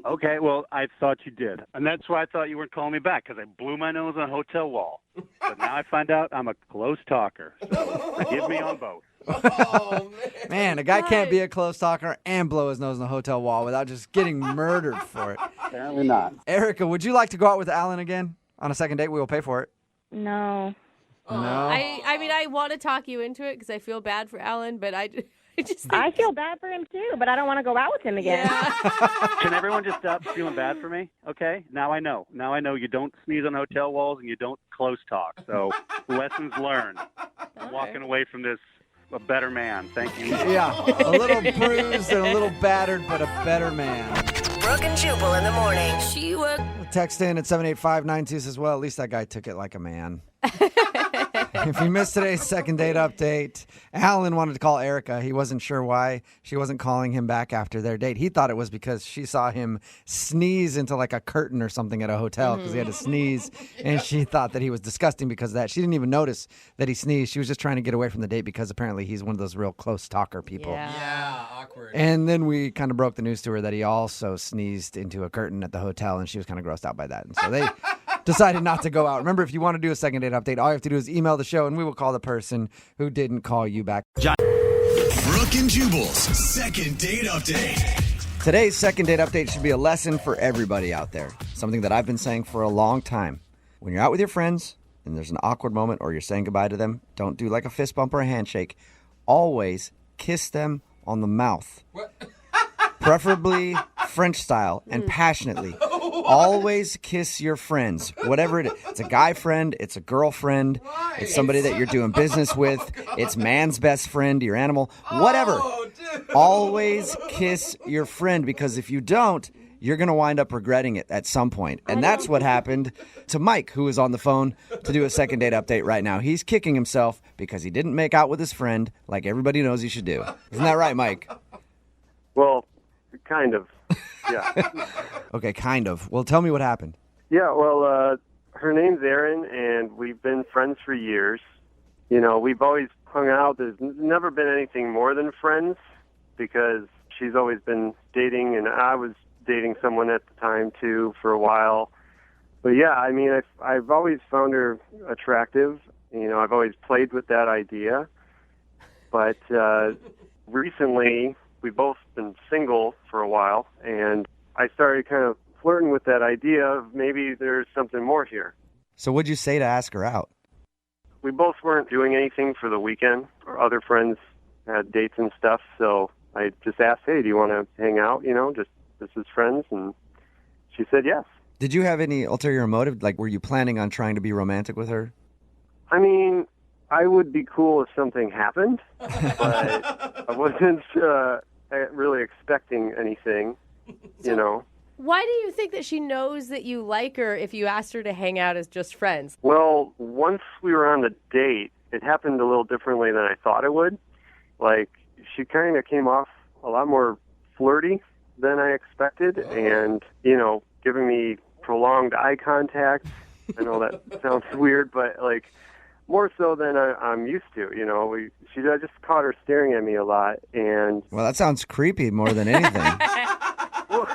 Okay, well, I thought you did. And that's why I thought you weren't calling me back, because I blew my nose on a hotel wall. But now I find out I'm a close talker. So forgive me on both. Oh, man. Man, a guy can't be a close talker and blow his nose on the hotel wall without just getting murdered for it. Apparently not. Erica, would you like to go out with Alan again on a second date? We will pay for it. No. No. I mean, I want to talk you into it because I feel bad for Alan, but I just think... I feel bad for him too, but I don't want to go out with him again. Can everyone just stop feeling bad for me? Okay? Now I know. Now I know you don't sneeze on hotel walls and you don't close talk. So lessons learned. I'm walking away from this a better man. Thank you. Yeah, a little bruised and a little battered, but a better man. Brooke and Jubal in the morning. She worked. Text in at 78592 says, well, at least that guy took it like a man. If you missed today's second date update, Alan wanted to call Erica. He wasn't sure why she wasn't calling him back after their date. He thought it was because she saw him sneeze into like a curtain or something at a hotel because he had to sneeze, and she thought that he was disgusting because of that. She didn't even notice that he sneezed. She was just trying to get away from the date because apparently he's one of those real close talker people. Yeah, awkward. And then we kind of broke the news to her that he also sneezed into a curtain at the hotel, and she was kind of grossed out by that. And so they decided not to go out. Remember, if you want to do a second date update, all you have to do is email the show, and we will call the person who didn't call you back. Brooke and Jubal's second date update. Today's second date update should be a lesson for everybody out there. Something that I've been saying for a long time. When you're out with your friends and there's an awkward moment or you're saying goodbye to them, don't do like a fist bump or a handshake. Always kiss them on the mouth. What? Preferably French style and passionately. Always kiss your friends, whatever it is. It's a guy friend, it's a girlfriend, it's somebody that you're doing business with, it's man's best friend, your animal, whatever. Always kiss your friend, because if you don't, you're going to wind up regretting it at some point. And that's what happened to Mike, who is on the phone to do a second date update right now. He's kicking himself because he didn't make out with his friend like everybody knows he should do. Isn't that right, Mike? Well, kind of. Yeah. Okay, kind of. Well, tell me what happened. Yeah, well, her name's Erin, and we've been friends for years. You know, we've always hung out. There's never been anything more than friends because she's always been dating, and I was dating someone at the time, too, for a while. But, yeah, I mean, I've always found her attractive. You know, I've always played with that idea. But recently, we've both been single for a while, and I started kind of flirting with that idea of maybe there's something more here. So what'd you say to ask her out? We both weren't doing anything for the weekend. Our other friends had dates and stuff, so I just asked, hey, do you want to hang out, you know, just as friends? And she said yes. Did you have any ulterior motive? Like, were you planning on trying to be romantic with her? I mean, I would be cool if something happened, but I wasn't really expecting anything, you know. Why do you think that she knows that you like her if you asked her to hang out as just friends? Well, once we were on the date, it happened a little differently than I thought it would. Like, she kind of came off a lot more flirty than I expected, and, you know, giving me prolonged eye contact. I know that sounds weird, but, like, more so than I'm used to, you know. I just caught her staring at me a lot, and... Well, that sounds creepy more than anything. Well,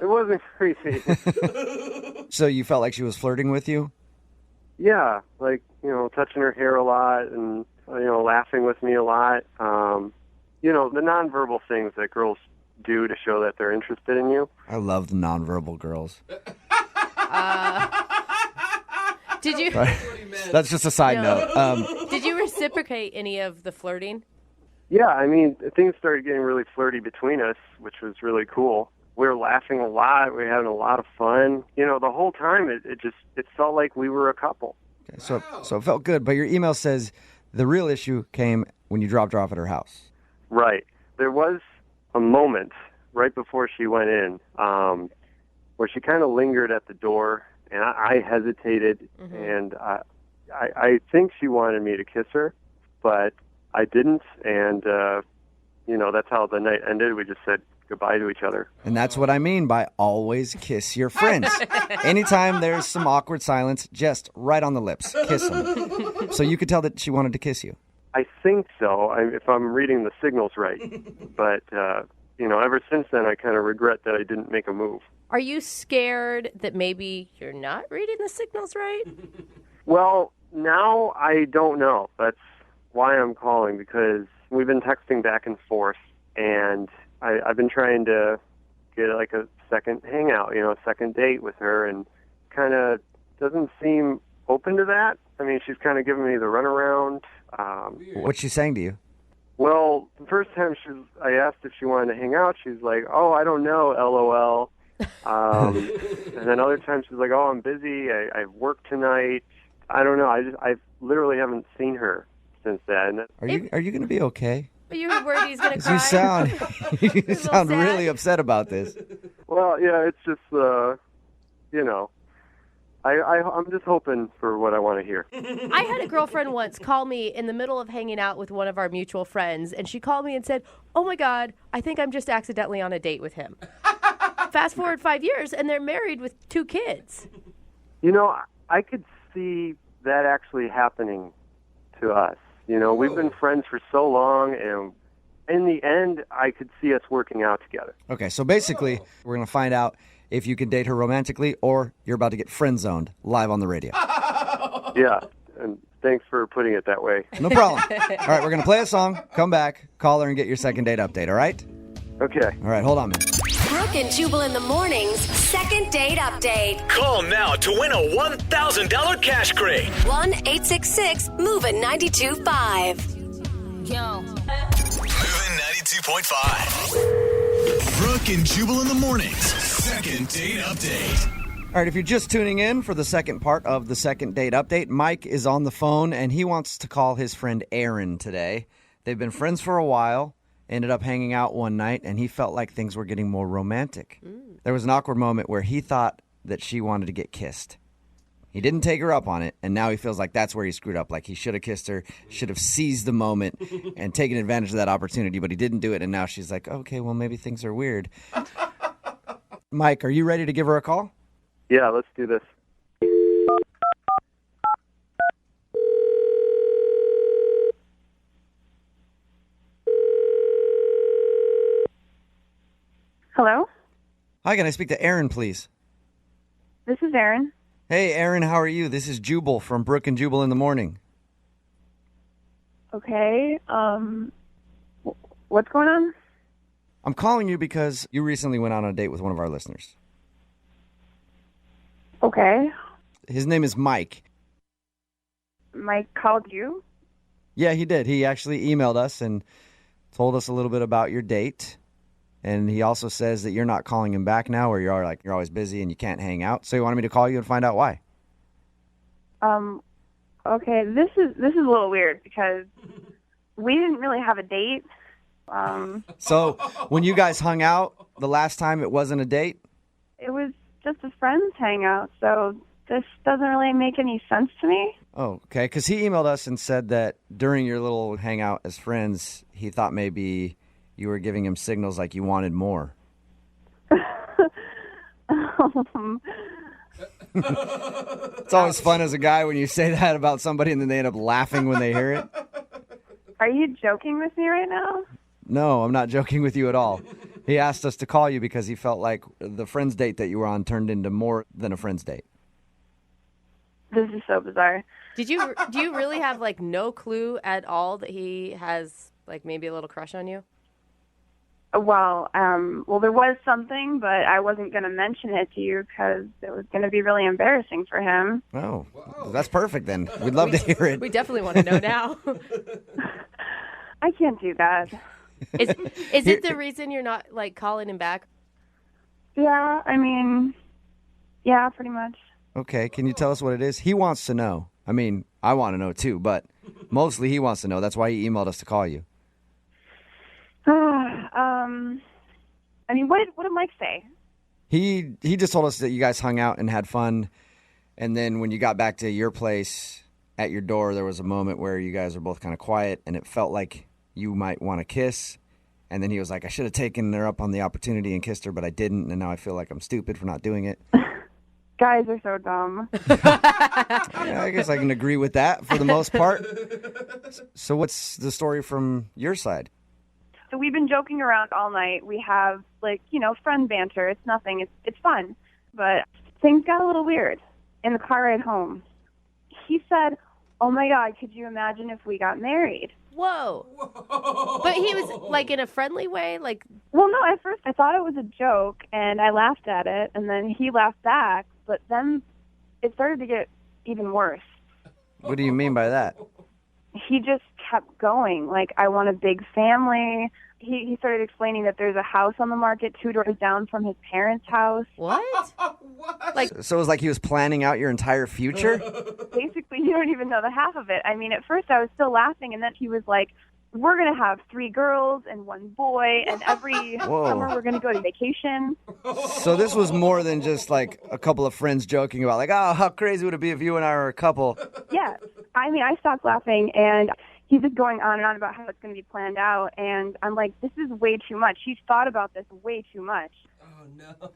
it wasn't creepy. So you felt like she was flirting with you? Yeah, like, you know, touching her hair a lot and, you know, laughing with me a lot. You know, the nonverbal things that girls do to show that they're interested in you. I love the nonverbal girls. Did you? That's just a side note. Did you reciprocate any of the flirting? Yeah, I mean, things started getting really flirty between us, which was really cool. We were laughing a lot. We were having a lot of fun. You know, the whole time it felt like we were a couple. Okay, so it felt good, but your email says the real issue came when you dropped her off at her house. Right. There was a moment right before she went in, where she kind of lingered at the door, and I hesitated, and I think she wanted me to kiss her, but I didn't, and that's how the night ended. We just said goodbye to each other. And that's what I mean by always kiss your friends. Anytime there's some awkward silence, just right on the lips, kiss them. So you could tell that she wanted to kiss you. I think so, if I'm reading the signals right. But, ever since then, I kind of regret that I didn't make a move. Are you scared that maybe you're not reading the signals right? Well, now I don't know. That's why I'm calling, because we've been texting back and forth, and I've been trying to get like a second hangout, a second date with her, and kind of doesn't seem open to that. I mean, she's kind of giving me the runaround. What's she saying to you? Well, the first time I asked if she wanted to hang out, she's like, "Oh, I don't know, LOL." And then other times she's like, "Oh, I'm busy. I have work tonight." I don't know. I literally haven't seen her since then. Are you going to be okay? Are you worried he's going to cry? You sound really upset about this. Well, yeah, it's just I'm just hoping for what I want to hear. I had a girlfriend once call me in the middle of hanging out with one of our mutual friends, and she called me and said, "Oh my God, I think I'm just accidentally on a date with him." Fast forward 5 years, and they're married with 2 kids. I could see that actually happening to us. We've been friends for so long, and in the end, I could see us working out together. Okay, so basically, we're going to find out if you can date her romantically or you're about to get friend-zoned live on the radio. Yeah, and thanks for putting it that way. No problem. All right, we're going to play a song, come back, call her, and get your second date update, all right? Okay. All right, hold on, man. Brooke and Jubal in the mornings, second date update. Call now to win a $1,000 cash crate. 1-866-MOVING-92.5. Yo. Moving 92.5. Brooke and Jubal in the mornings, second date update. All right, if you're just tuning in for the second part of the second date update, Mike is on the phone, and he wants to call his friend Aaron today. They've been friends for a while. Ended up hanging out one night, and he felt like things were getting more romantic. There was an awkward moment where he thought that she wanted to get kissed. He didn't take her up on it, and now he feels like that's where he screwed up. Like he should have kissed her, should have seized the moment and taken advantage of that opportunity, but he didn't do it, and now she's like, okay, well, maybe things are weird. Mike, are you ready to give her a call? Yeah, let's do this. Hello? Hi, can I speak to Aaron, please? This is Erin. Hey, Aaron, how are you? This is Jubal from Brooke and Jubal in the morning. Okay. What's going on? I'm calling you because you recently went on a date with one of our listeners. Okay. His name is Mike. Mike called you? Yeah, he did. He actually emailed us and told us a little bit about your date. And he also says that you're not calling him back now, or you're always busy and you can't hang out. So he wanted me to call you and find out why. Okay, this is a little weird because we didn't really have a date. So when you guys hung out the last time, it wasn't a date? It was just a friends hangout, so this doesn't really make any sense to me. Oh, okay. Because he emailed us and said that during your little hangout as friends, he thought maybe you were giving him signals like you wanted more. It's always fun as a guy when you say that about somebody and then they end up laughing when they hear it. Are you joking with me right now? No, I'm not joking with you at all. He asked us to call you because he felt like the friend's date that you were on turned into more than a friend's date. This is so bizarre. Do you really have like no clue at all that he has like maybe a little crush on you? Well, there was something, but I wasn't going to mention it to you because it was going to be really embarrassing for him. Oh, that's perfect then. We'd love to hear it. We definitely want to know now. I can't do that. Is it the reason you're not like calling him back? Yeah, I mean, yeah, pretty much. Okay, can you tell us what it is? He wants to know. I mean, I want to know too, but mostly he wants to know. That's why he emailed us to call you. I mean, what did Mike say? He just told us that you guys hung out and had fun, and then when you got back to your place, at your door, there was a moment where you guys were both kind of quiet, and it felt like you might want to kiss. And then he was like, I should have taken her up on the opportunity and kissed her, but I didn't, and now I feel like I'm stupid for not doing it. Guys are so dumb. Yeah, I guess I can agree with that for the most part. So what's the story from your side? So we've been joking around all night. We have, friend banter. It's nothing. It's fun. But things got a little weird in the car ride home. He said, oh, my God, could you imagine if we got married? Whoa. But he was, like, in a friendly way? Like, well, no, at first I thought it was a joke, and I laughed at it, and then he laughed back. But then it started to get even worse. What do you mean by that? He just kept going. Like, I want a big family. He started explaining that there's a house on the market 2 doors down from his parents' house. what? Like, So it was like he was planning out your entire future? Basically, you don't even know the half of it. I mean, at first I was still laughing, and then he was like, we're going to have 3 girls and 1 boy, and every summer we're going to go to vacation. So this was more than just like a couple of friends joking about like, oh, how crazy would it be if you and I were a couple? Yeah. I mean, I stopped laughing, and he's just going on and on about how it's going to be planned out, and I'm like, this is way too much. He's thought about this way too much. Oh, no.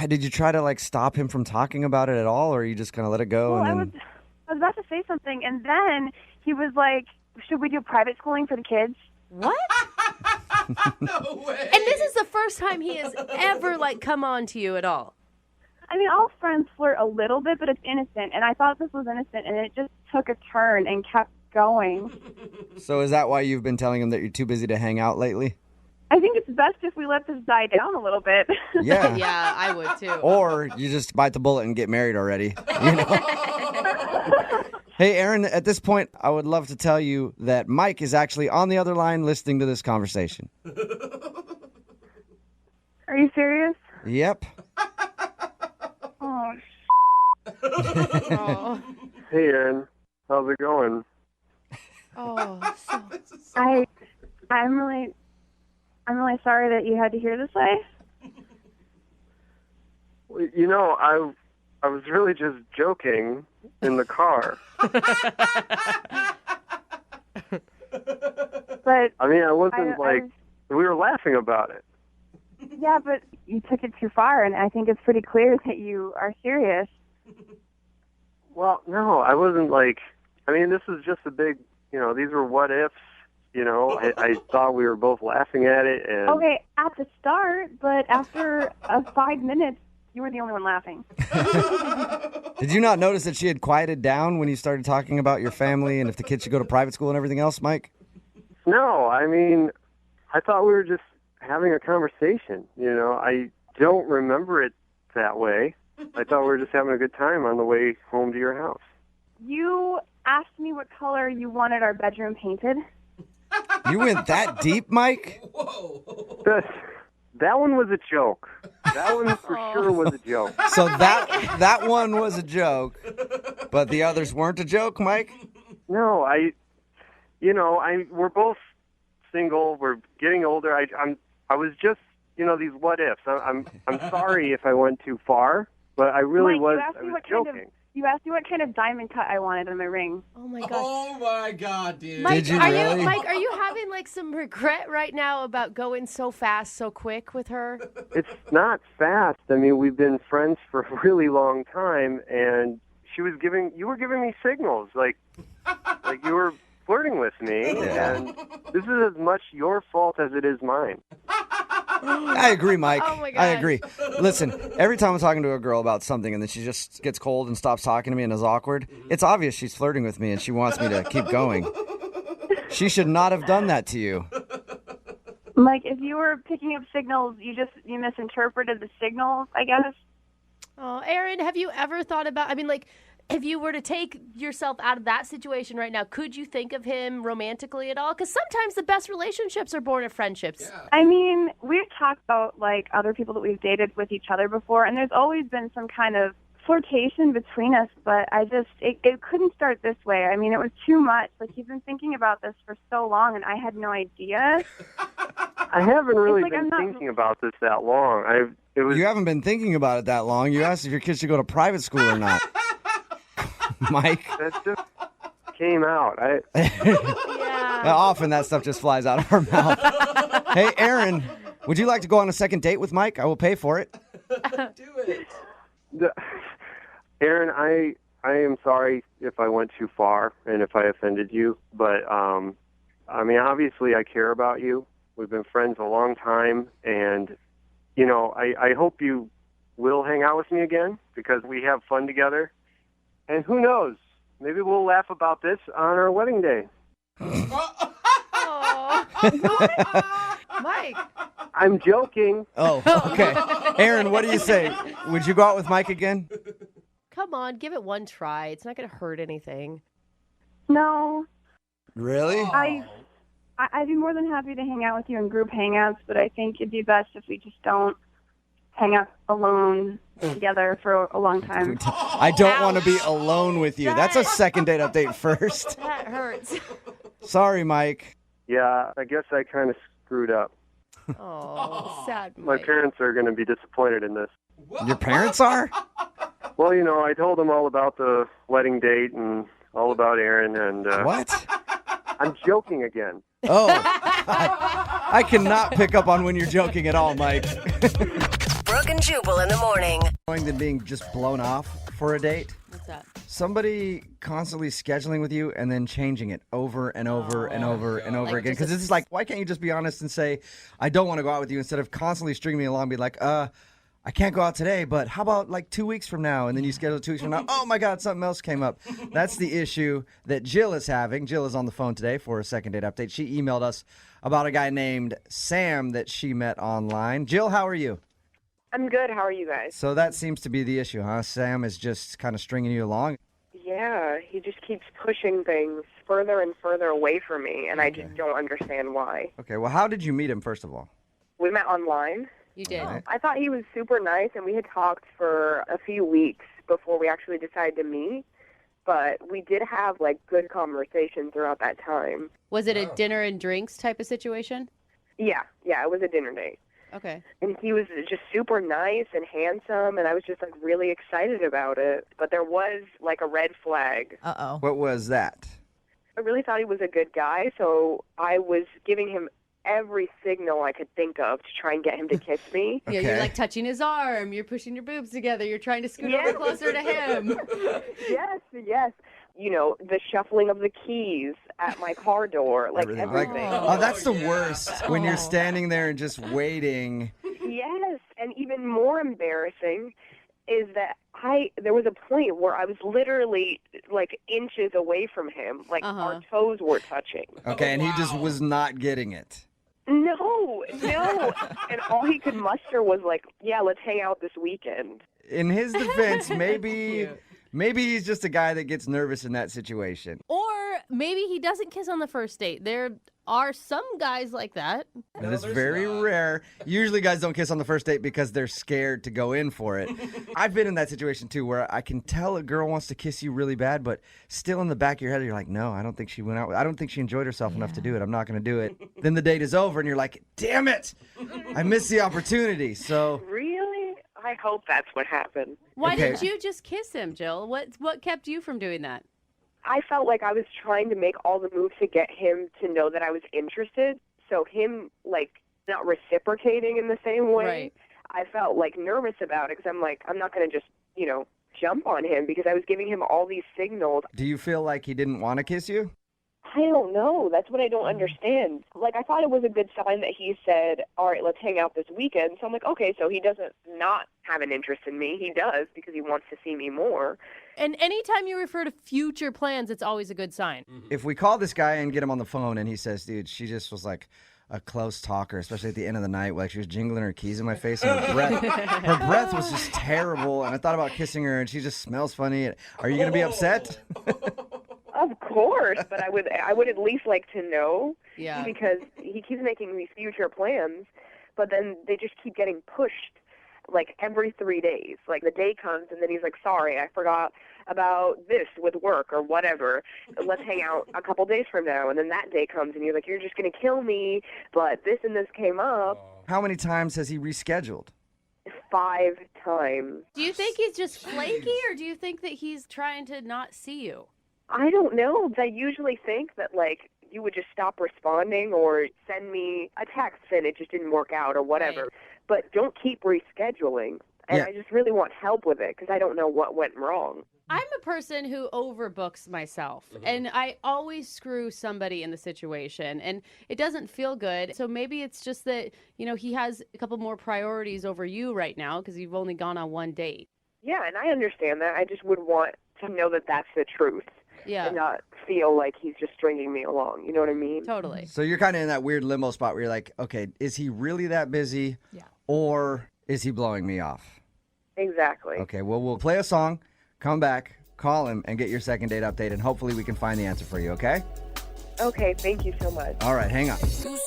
Did you try to like stop him from talking about it at all, or you just kind of let it go? Well, and then... I was about to say something, and then he was like, should we do private schooling for the kids? what? No way. And this is the first time he has ever, like, come on to you at all. I mean, all friends flirt a little bit, but it's innocent, and I thought this was innocent, and it just took a turn and kept going. So is that why you've been telling him that you're too busy to hang out lately? I think it's best if we let this die down a little bit. Yeah. Yeah, I would, too. Or you just bite the bullet and get married already. You know? Hey, Aaron, at this point, I would love to tell you that Mike is actually on the other line listening to this conversation. Are you serious? Yep. Oh, Oh, Hey, Aaron. How's it going? so... I'm really sorry that you had to hear this way. Well, you know, I was really just joking in the car. But I mean, I wasn't we were laughing about it. yeah, but you took it too far, and I think it's pretty clear that you are serious. Well, no, I wasn't I mean, this is just a big, these were what ifs. I thought we were both laughing at it. And Okay, at the start, but after 5 minutes, you were the only one laughing. Did you not notice that she had quieted down when you started talking about your family and if the kids should go to private school and everything else, Mike? No, I mean, I thought we were just having a conversation. I don't remember it that way. I thought we were just having a good time on the way home to your house. You asked me what color you wanted our bedroom painted. You went that deep, Mike? Whoa. That one was a joke. That one for sure was a joke. So that one was a joke, but the others weren't a joke, Mike? No, we're both single. We're getting older. I was just, these what ifs. I'm sorry if I went too far, but I really Mike, I was joking. You asked me what kind of diamond cut I wanted on my ring. Oh, my God. Oh, my God, dude. Mike, Did you are really? Mike, are you having, like, some regret right now about going so fast, so quick with her? It's not fast. I mean, we've been friends for a really long time, and you were giving me signals, like you were flirting with me, and this is as much your fault as it is mine. I agree, Mike. Oh my God. I agree. Listen, every time I'm talking to a girl about something and then she just gets cold and stops talking to me and is awkward, it's obvious she's flirting with me and she wants me to keep going. She should not have done that to you. Mike, if you were picking up signals, you misinterpreted the signals, I guess. Oh, Aaron, have you ever thought about, if you were to take yourself out of that situation right now, could you think of him romantically at all? Because sometimes the best relationships are born of friendships. Yeah. I mean, we've talked about, other people that we've dated with each other before, and there's always been some kind of flirtation between us, but it couldn't start this way. I mean, it was too much. He's been thinking about this for so long, and I had no idea. I haven't really It's like been I'm not- thinking about this that long. You haven't been thinking about it that long. You asked if your kids should go to private school or not. Mike. That just came out. Often that stuff just flies out of our mouth. Hey, Aaron, would you like to go on a second date with Mike? I will pay for it. Do it. Aaron, I am sorry if I went too far and if I offended you, but I mean, obviously I care about you. We've been friends a long time, and you know, I hope you will hang out with me again because we have fun together. And who knows? Maybe we'll laugh about this on our wedding day. Mike. I'm joking. Oh, okay. Aaron, what do you say? Would you go out with Mike again? Come on, give it one try. It's not going to hurt anything. No, Really? I'd be more than happy to hang out with you in group hangouts, but I think it'd be best if we just don't hang out alone together for a long time. I don't want to be alone with you. That's a second date update first. That hurts. Sorry, Mike. Yeah, I guess I kind of screwed up. Oh, sad My Mike. parents are going to be disappointed in this. Your parents are? Well, you know, I told them all about the wedding date and all about Aaron, and What? I'm joking again. Oh. I cannot pick up on when you're joking at all, Mike. Brooke and Jubal in the morning. Knowing than being just blown off for a date. What's that? Somebody constantly scheduling with you and then changing it over and over and over and over Like again. just Because a- this is like, why can't you just be honest and say, I don't want to go out with you, instead of constantly stringing me along and be like, I can't go out today, but how about like 2 weeks from now? And then you schedule 2 weeks from now. Oh my God, something else came up. That's the issue that Jill is having. Jill is on the phone today for a second date update. She emailed us about a guy named Sam that she met online. Jill, how are you? I'm good. How are you guys? So that seems to be the issue, huh? Sam is just kind of stringing you along. Yeah, he just keeps pushing things further and further away from me, and I just don't understand why. Okay, well, how did you meet him, first of all? We met online. You did. Right. I thought he was super nice, and we had talked for a few weeks before we actually decided to meet, but we did have, like, good conversation throughout that time. Was it a dinner and drinks type of situation? Yeah, it was a dinner date. Okay. And he was just super nice and handsome, and I was just, like, really excited about it. But there was, like, a red flag. Uh-oh. What was that? I really thought he was a good guy, so I was giving him every signal I could think of to try and get him to kiss me. Yeah, you're like touching his arm. You're pushing your boobs together. You're trying to scoot over closer to him. Yes. You know, the shuffling of the keys at my car door, like everything. Oh, that's the worst. When you're standing there and just waiting. Yes, and even more embarrassing is that there was a point where I was literally like inches away from him, like our toes were touching. Okay, and he just was not getting it. No. And all he could muster was like, yeah, let's hang out this weekend. In his defense, maybe he's just a guy that gets nervous in that situation. Or maybe he doesn't kiss on the first date. There are some guys like that. That is very rare. Usually guys don't kiss on the first date because they're scared to go in for it. I've been in that situation too, where I can tell a girl wants to kiss you really bad, but still in the back of your head, you're like, no, I don't think she went out. I don't think she enjoyed herself enough to do it. I'm not going to do it. Then the date is over and you're like, damn it, I missed the opportunity. So Really? I hope that's what happened. Why Okay. didn't you just kiss him, Jill? What kept you from doing that? I felt like I was trying to make all the moves to get him to know that I was interested. So him, like, not reciprocating in the same way, Right. I felt, like, nervous about it because I'm like, I'm not going to just, jump on him because I was giving him all these signals. do you feel like he didn't want to kiss you? I don't know. That's what I don't understand. Like, I thought it was a good sign that he said, all right, let's hang out this weekend. So I'm like, okay, so he doesn't not have an interest in me. He does because he wants to see me more. And anytime you refer to future plans, it's always a good sign. If we call this guy and get him on the phone and he says, dude, she just was like a close talker, especially at the end of the night, like she was jingling her keys in my face and her breath was just terrible. And I thought about kissing her and she just smells funny. Are you going to be upset? Of course, but I would at least like to know. Yeah. Because he keeps making these future plans, but then they just keep getting pushed like every 3 days. Like the day comes and then he's like, sorry, I forgot about this with work or whatever. Let's hang out a couple days from now. And then that day comes and you're like, you're just going to kill me, but this and this came up. How many times has he rescheduled? 5 times. Do you think he's just flaky, or do you think that he's trying to not see you? I don't know. I usually think that, like, you would just stop responding or send me a text and it just didn't work out or whatever. Right. But don't keep rescheduling. And Yeah. I just really want help with it because I don't know what went wrong. I'm a person who overbooks myself, and I always screw somebody in the situation, and it doesn't feel good. So maybe it's just that, he has a couple more priorities over you right now because you've only gone on one date. Yeah, and I understand that. I just would want to know that that's the truth. Yeah. And not feel like he's just stringing me along. You know what I mean? Totally. So you're kind of in that weird limbo spot where you're like, okay, is he really that busy? Yeah. Or is he blowing me off? Exactly. Okay, well, we'll play a song, come back, call him, and get your second date update, and hopefully we can find the answer for you, okay? Okay, thank you so much. All right, hang on. Moving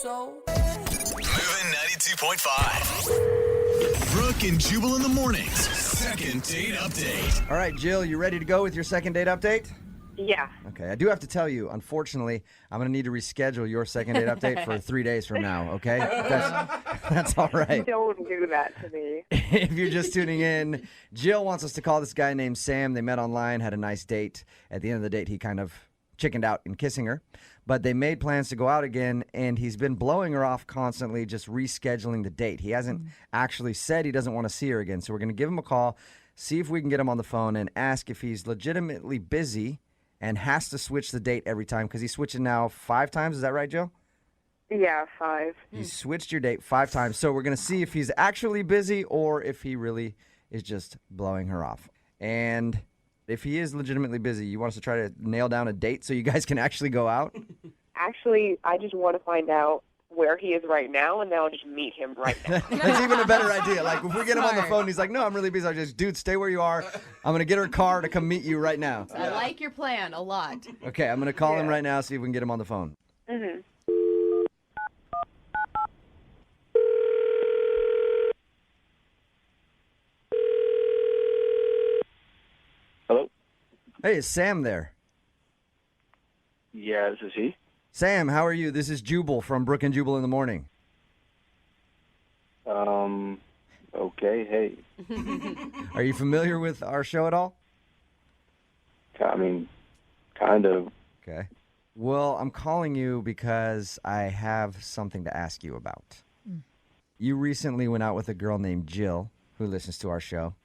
92.5. Brooke and Jubal in the mornings. Second date update. All right, Jill, you ready to go with your second date update? Yeah. Okay, I do have to tell you, unfortunately, I'm going to need to reschedule your second date update for 3 days from now, okay? That's all right. Don't do that to me. If you're just tuning in, Jill wants us to call this guy named Sam. They met online, had a nice date. At the end of the date, he kind of chickened out in kissing her. But they made plans to go out again, and he's been blowing her off constantly, just rescheduling the date. He hasn't actually said he doesn't want to see her again. So we're going to give him a call, see if we can get him on the phone, and ask if he's legitimately busy and has to switch the date every time, because he's switching now 5 times. Is that right, Jill? Yeah, 5. He's switched your date 5 times. So we're going to see if he's actually busy or if he really is just blowing her off. And if he is legitimately busy, you want us to try to nail down a date so you guys can actually go out? Actually, I just want to find out where he is right now, and then I'll just meet him right now. That's even a better idea. Like, if we get him on the phone, he's like, no, I'm really busy. I just, dude, stay where you are. I'm going to get her a car to come meet you right now. I like your plan a lot. Okay, I'm going to call him right now, see if we can get him on the phone. Mm-hmm. Hello? Hey, is Sam there? Yeah, this is he. Sam, how are you? This is Jubal from Brooke and Jubal in the morning. Okay, hey. Are you familiar with our show at all? I mean, kind of. Okay. Well, I'm calling you because I have something to ask you about. You recently went out with a girl named Jill, who listens to our show.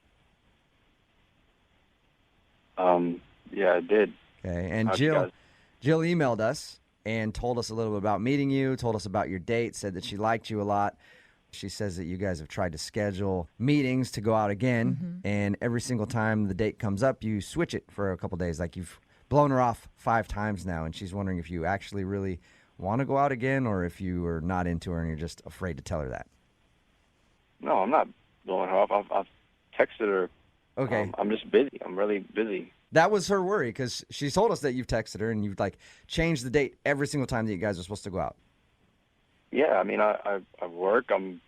Yeah, I did. Okay, and How'd you guys- Jill emailed us and told us a little bit about meeting you, told us about your date, said that she liked you a lot. She says that you guys have tried to schedule meetings to go out again, and every single time the date comes up, you switch it for a couple days. Like, you've blown her off 5 times now, and she's wondering if you actually really want to go out again or if you are not into her and you're just afraid to tell her that. No, I'm not blowing her off. I've texted her. Okay. I'm just busy. I'm really busy. That was her worry, because she told us that you've texted her and you've, like, changed the date every single time that you guys are supposed to go out. Yeah, I mean, I work. I'm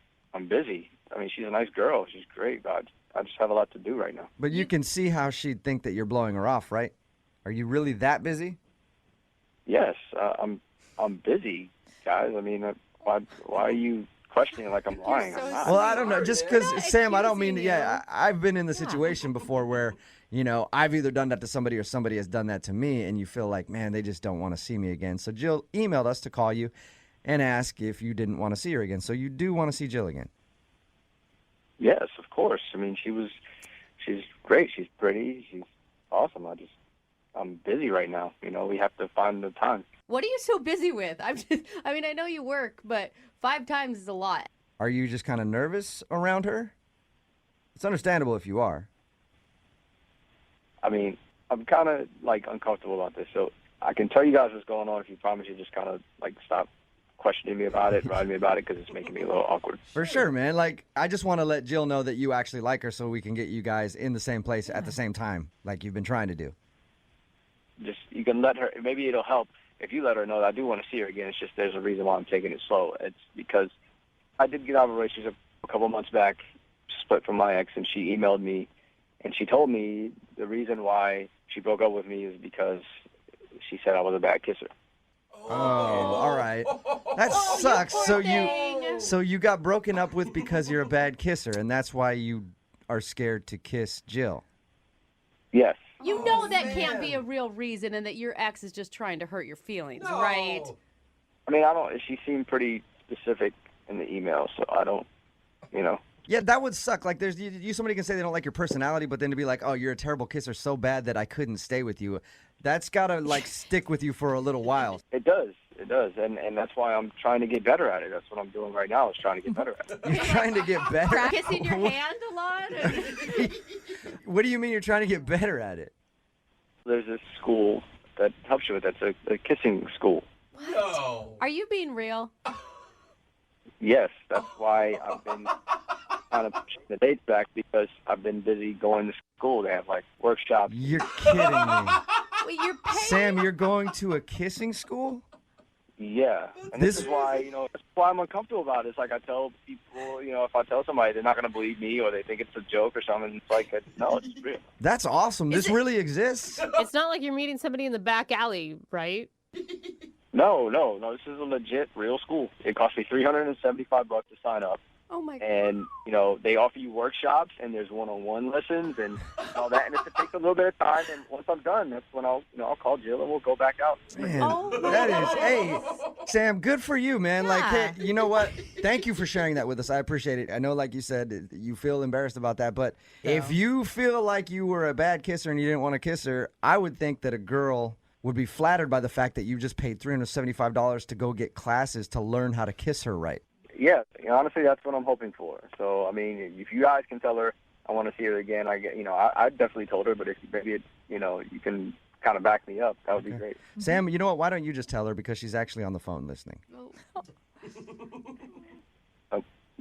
busy. I mean, she's a nice girl. She's great. But I just have a lot to do right now. But you can see how she'd think that you're blowing her off, right? Are you really that busy? Yes, I'm busy, guys. I mean, why are you questioning like I'm lying? I'm not. Well, I don't know. Just because, Sam, I don't mean, I've been in the situation before where, I've either done that to somebody or somebody has done that to me, and you feel like, man, they just don't want to see me again. So Jill emailed us to call you and ask if you didn't want to see her again. So you do want to see Jill again? Yes, of course. I mean, she's great. She's pretty. She's awesome. I'm busy right now. We have to find the time. What are you so busy with? I know you work, but 5 times is a lot. Are you just kind of nervous around her? It's understandable if you are. I mean, I'm kind of like uncomfortable about this, so I can tell you guys what's going on if you promise you just kind of like stop questioning me about it, writing me about it, because it's making me a little awkward. For sure, man. Like, I just want to let Jill know that you actually like her so we can get you guys in the same place at the same time, like you've been trying to do. Just, you can let her, maybe it'll help if you let her know that I do want to see her again. It's just there's a reason why I'm taking it slow. It's because I did get out of a relationship a couple months back, split from my ex, and she emailed me And she told me the reason why she broke up with me is because she said I was a bad kisser. Oh, all right. That sucks. So you got broken up with because you're a bad kisser, and that's why you are scared to kiss Jill. Yes. You know that can't be a real reason, and that your ex is just trying to hurt your feelings, right? I mean, she seemed pretty specific in the email, so I don't, Yeah, that would suck. Like, somebody can say they don't like your personality, but then to be like, oh, you're a terrible kisser so bad that I couldn't stay with you. That's got to, stick with you for a little while. It does. And that's why I'm trying to get better at it. That's what I'm doing right now is trying to get better at it. You're trying to get better? Kissing your hand a lot? What do you mean you're trying to get better at it? There's this school that helps you with that. It's a kissing school. No. Are you being real? Yes, that's why I've been kind of pushing the dates back because I've been busy going to school. They have, workshops. You're kidding me. Wait, you're paying? Sam, you're going to a kissing school? Yeah, and this is why, that's why I'm uncomfortable about it. It's like I tell people, if I tell somebody, they're not going to believe me or they think it's a joke or something. It's like, no, it's real. That's awesome. This really exists. It's not like you're meeting somebody in the back alley, right? No. This is a legit, real school. It cost me $375 to sign up. Oh, my God. And, they offer you workshops, and there's one-on-one lessons and all that. And it takes a little bit of time. And once I'm done, that's when I'll call Jill, and we'll go back out. Man, hey, Sam, good for you, man. Yeah. Hey, you know what? Thank you for sharing that with us. I appreciate it. I know, like you said, you feel embarrassed about that. But if you feel like you were a bad kisser and you didn't want to kiss her, I would think that a girl would be flattered by the fact that you just paid $375 to go get classes to learn how to kiss her right. Yeah, honestly, that's what I'm hoping for. So, I mean, if you guys can tell her I want to see her again, I definitely told her. But if maybe you can kind of back me up, that would be great. Sam, you know what? Why don't you just tell her because she's actually on the phone listening?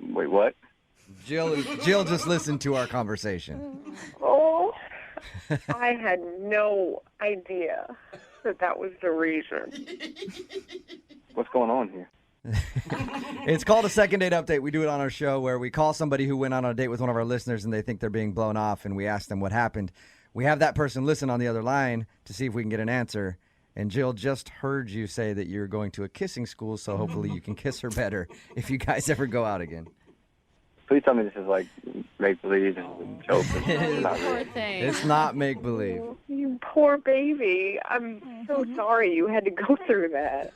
Wait, what? Jill just listened to our conversation. Oh, I had no idea that was the reason. What's going on here? It's called a second date update. We do it on our show where we call somebody who went on a date with one of our listeners and they think they're being blown off, and we ask them what happened. We have that person listen on the other line to see if we can get an answer. And Jill just heard you say that you're going to a kissing school, so hopefully you can kiss her better if you guys ever go out again. Please tell me this is make-believe and joke. Poor thing. It's not make-believe. Oh, you poor baby. I'm so sorry you had to go through that.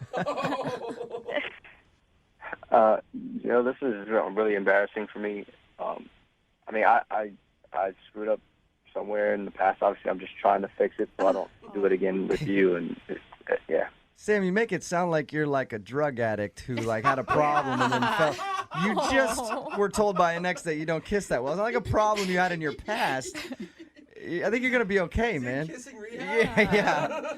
This is really embarrassing for me. I screwed up somewhere in the past. Obviously, I'm just trying to fix it so I don't do it again with you. And yeah. Sam, you make it sound like you're like a drug addict who had a problem and then fell. You just were told by an ex that you don't kiss that well. It's not like a problem you had in your past. I think you're gonna be okay, man. Kissing rehab. Yeah.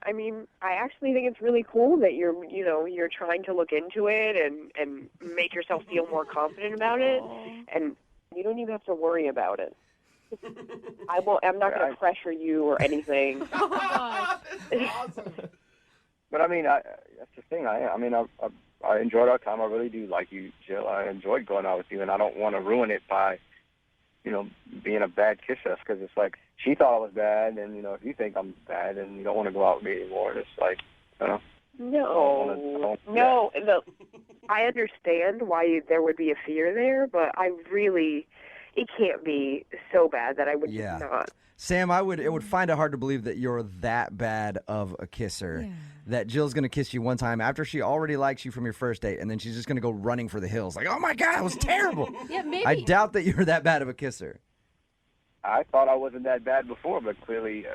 I mean, I actually think it's really cool that you're trying to look into it and make yourself feel more confident about it, and you don't even have to worry about it. I'm not going to pressure you or anything. Oh, gosh. That's awesome. But I mean, that's the thing. I enjoyed our time. I really do like you, Jill. I enjoyed going out with you, and I don't want to ruin it by, being a bad kisser. Because it's like she thought I was bad, and if you think I'm bad, and you don't want to go out with me anymore, it's like, No. I understand why there would be a fear there, but it can't be so bad that I would not. Sam, it would find it hard to believe that you're that bad of a kisser. Yeah. That Jill's going to kiss you one time after she already likes you from your first date, and then she's just going to go running for the hills. Like, oh my God, it was terrible. Yeah, maybe. I doubt that you're that bad of a kisser. I thought I wasn't that bad before, but clearly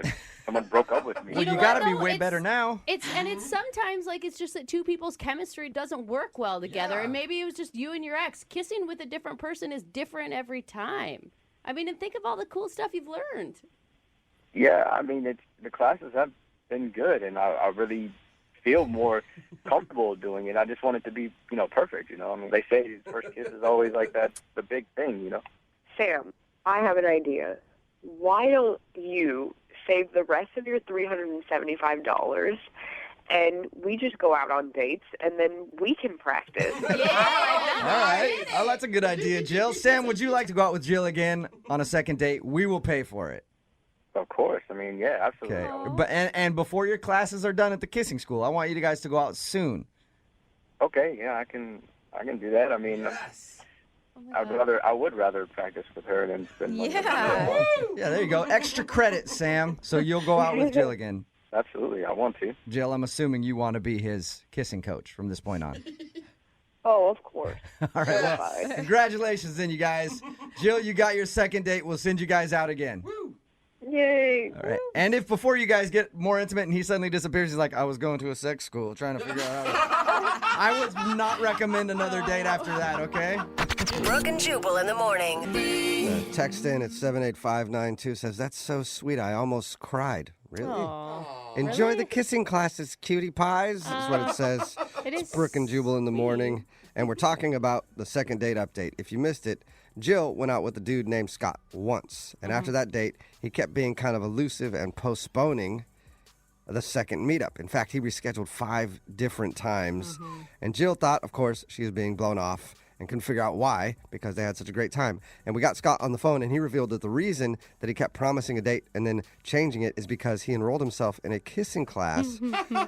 someone broke up with me. Well, you got to be way better now. It's sometimes it's just that two people's chemistry doesn't work well together, and maybe it was just you and your ex. Kissing with a different person is different every time. I mean, and think of all the cool stuff you've learned. Yeah, I mean, the classes have been good, and I really feel more comfortable doing it. I just want it to be, perfect, I mean, they say first kiss is always the big thing, Sam, I have an idea. Why don't you save the rest of your $375 and we just go out on dates, and then we can practice. All right. Oh, that's a good idea, Jill. Sam, would you like to go out with Jill again on a second date? We will pay for it. Of course. I mean, yeah, absolutely. Okay. But and before your classes are done at the kissing school, I want you guys to go out soon. Okay, yeah, I can do that. I mean, I would rather practice with her than spend money. Yeah, there you go. Extra credit, Sam. So you'll go out with Jill again. Absolutely, I want to. Jill, I'm assuming you want to be his kissing coach from this point on. Oh, of course. All right, well, congratulations then, you guys. Jill, you got your second date. We'll send you guys out again. Yay. All right. And if before you guys get more intimate and he suddenly disappears, he's like, I was going to a sex school trying to figure out I would not recommend another date after that, okay? Brooke and Jubal in the morning. Text in at 78592 says, that's so sweet. I almost cried. Really? Enjoy the kissing classes, cutie pies, is what it says. It's Brooke and Jubal in the morning. And we're talking about the second date update. If you missed it, Jill went out with a dude named Scott once. And after that date, he kept being kind of elusive and postponing the second meetup. In fact, he rescheduled 5 different times. And Jill thought, of course, she was being blown off and couldn't figure out why because they had such a great time. And we got Scott on the phone, and he revealed that the reason that he kept promising a date and then changing it is because he enrolled himself in a kissing class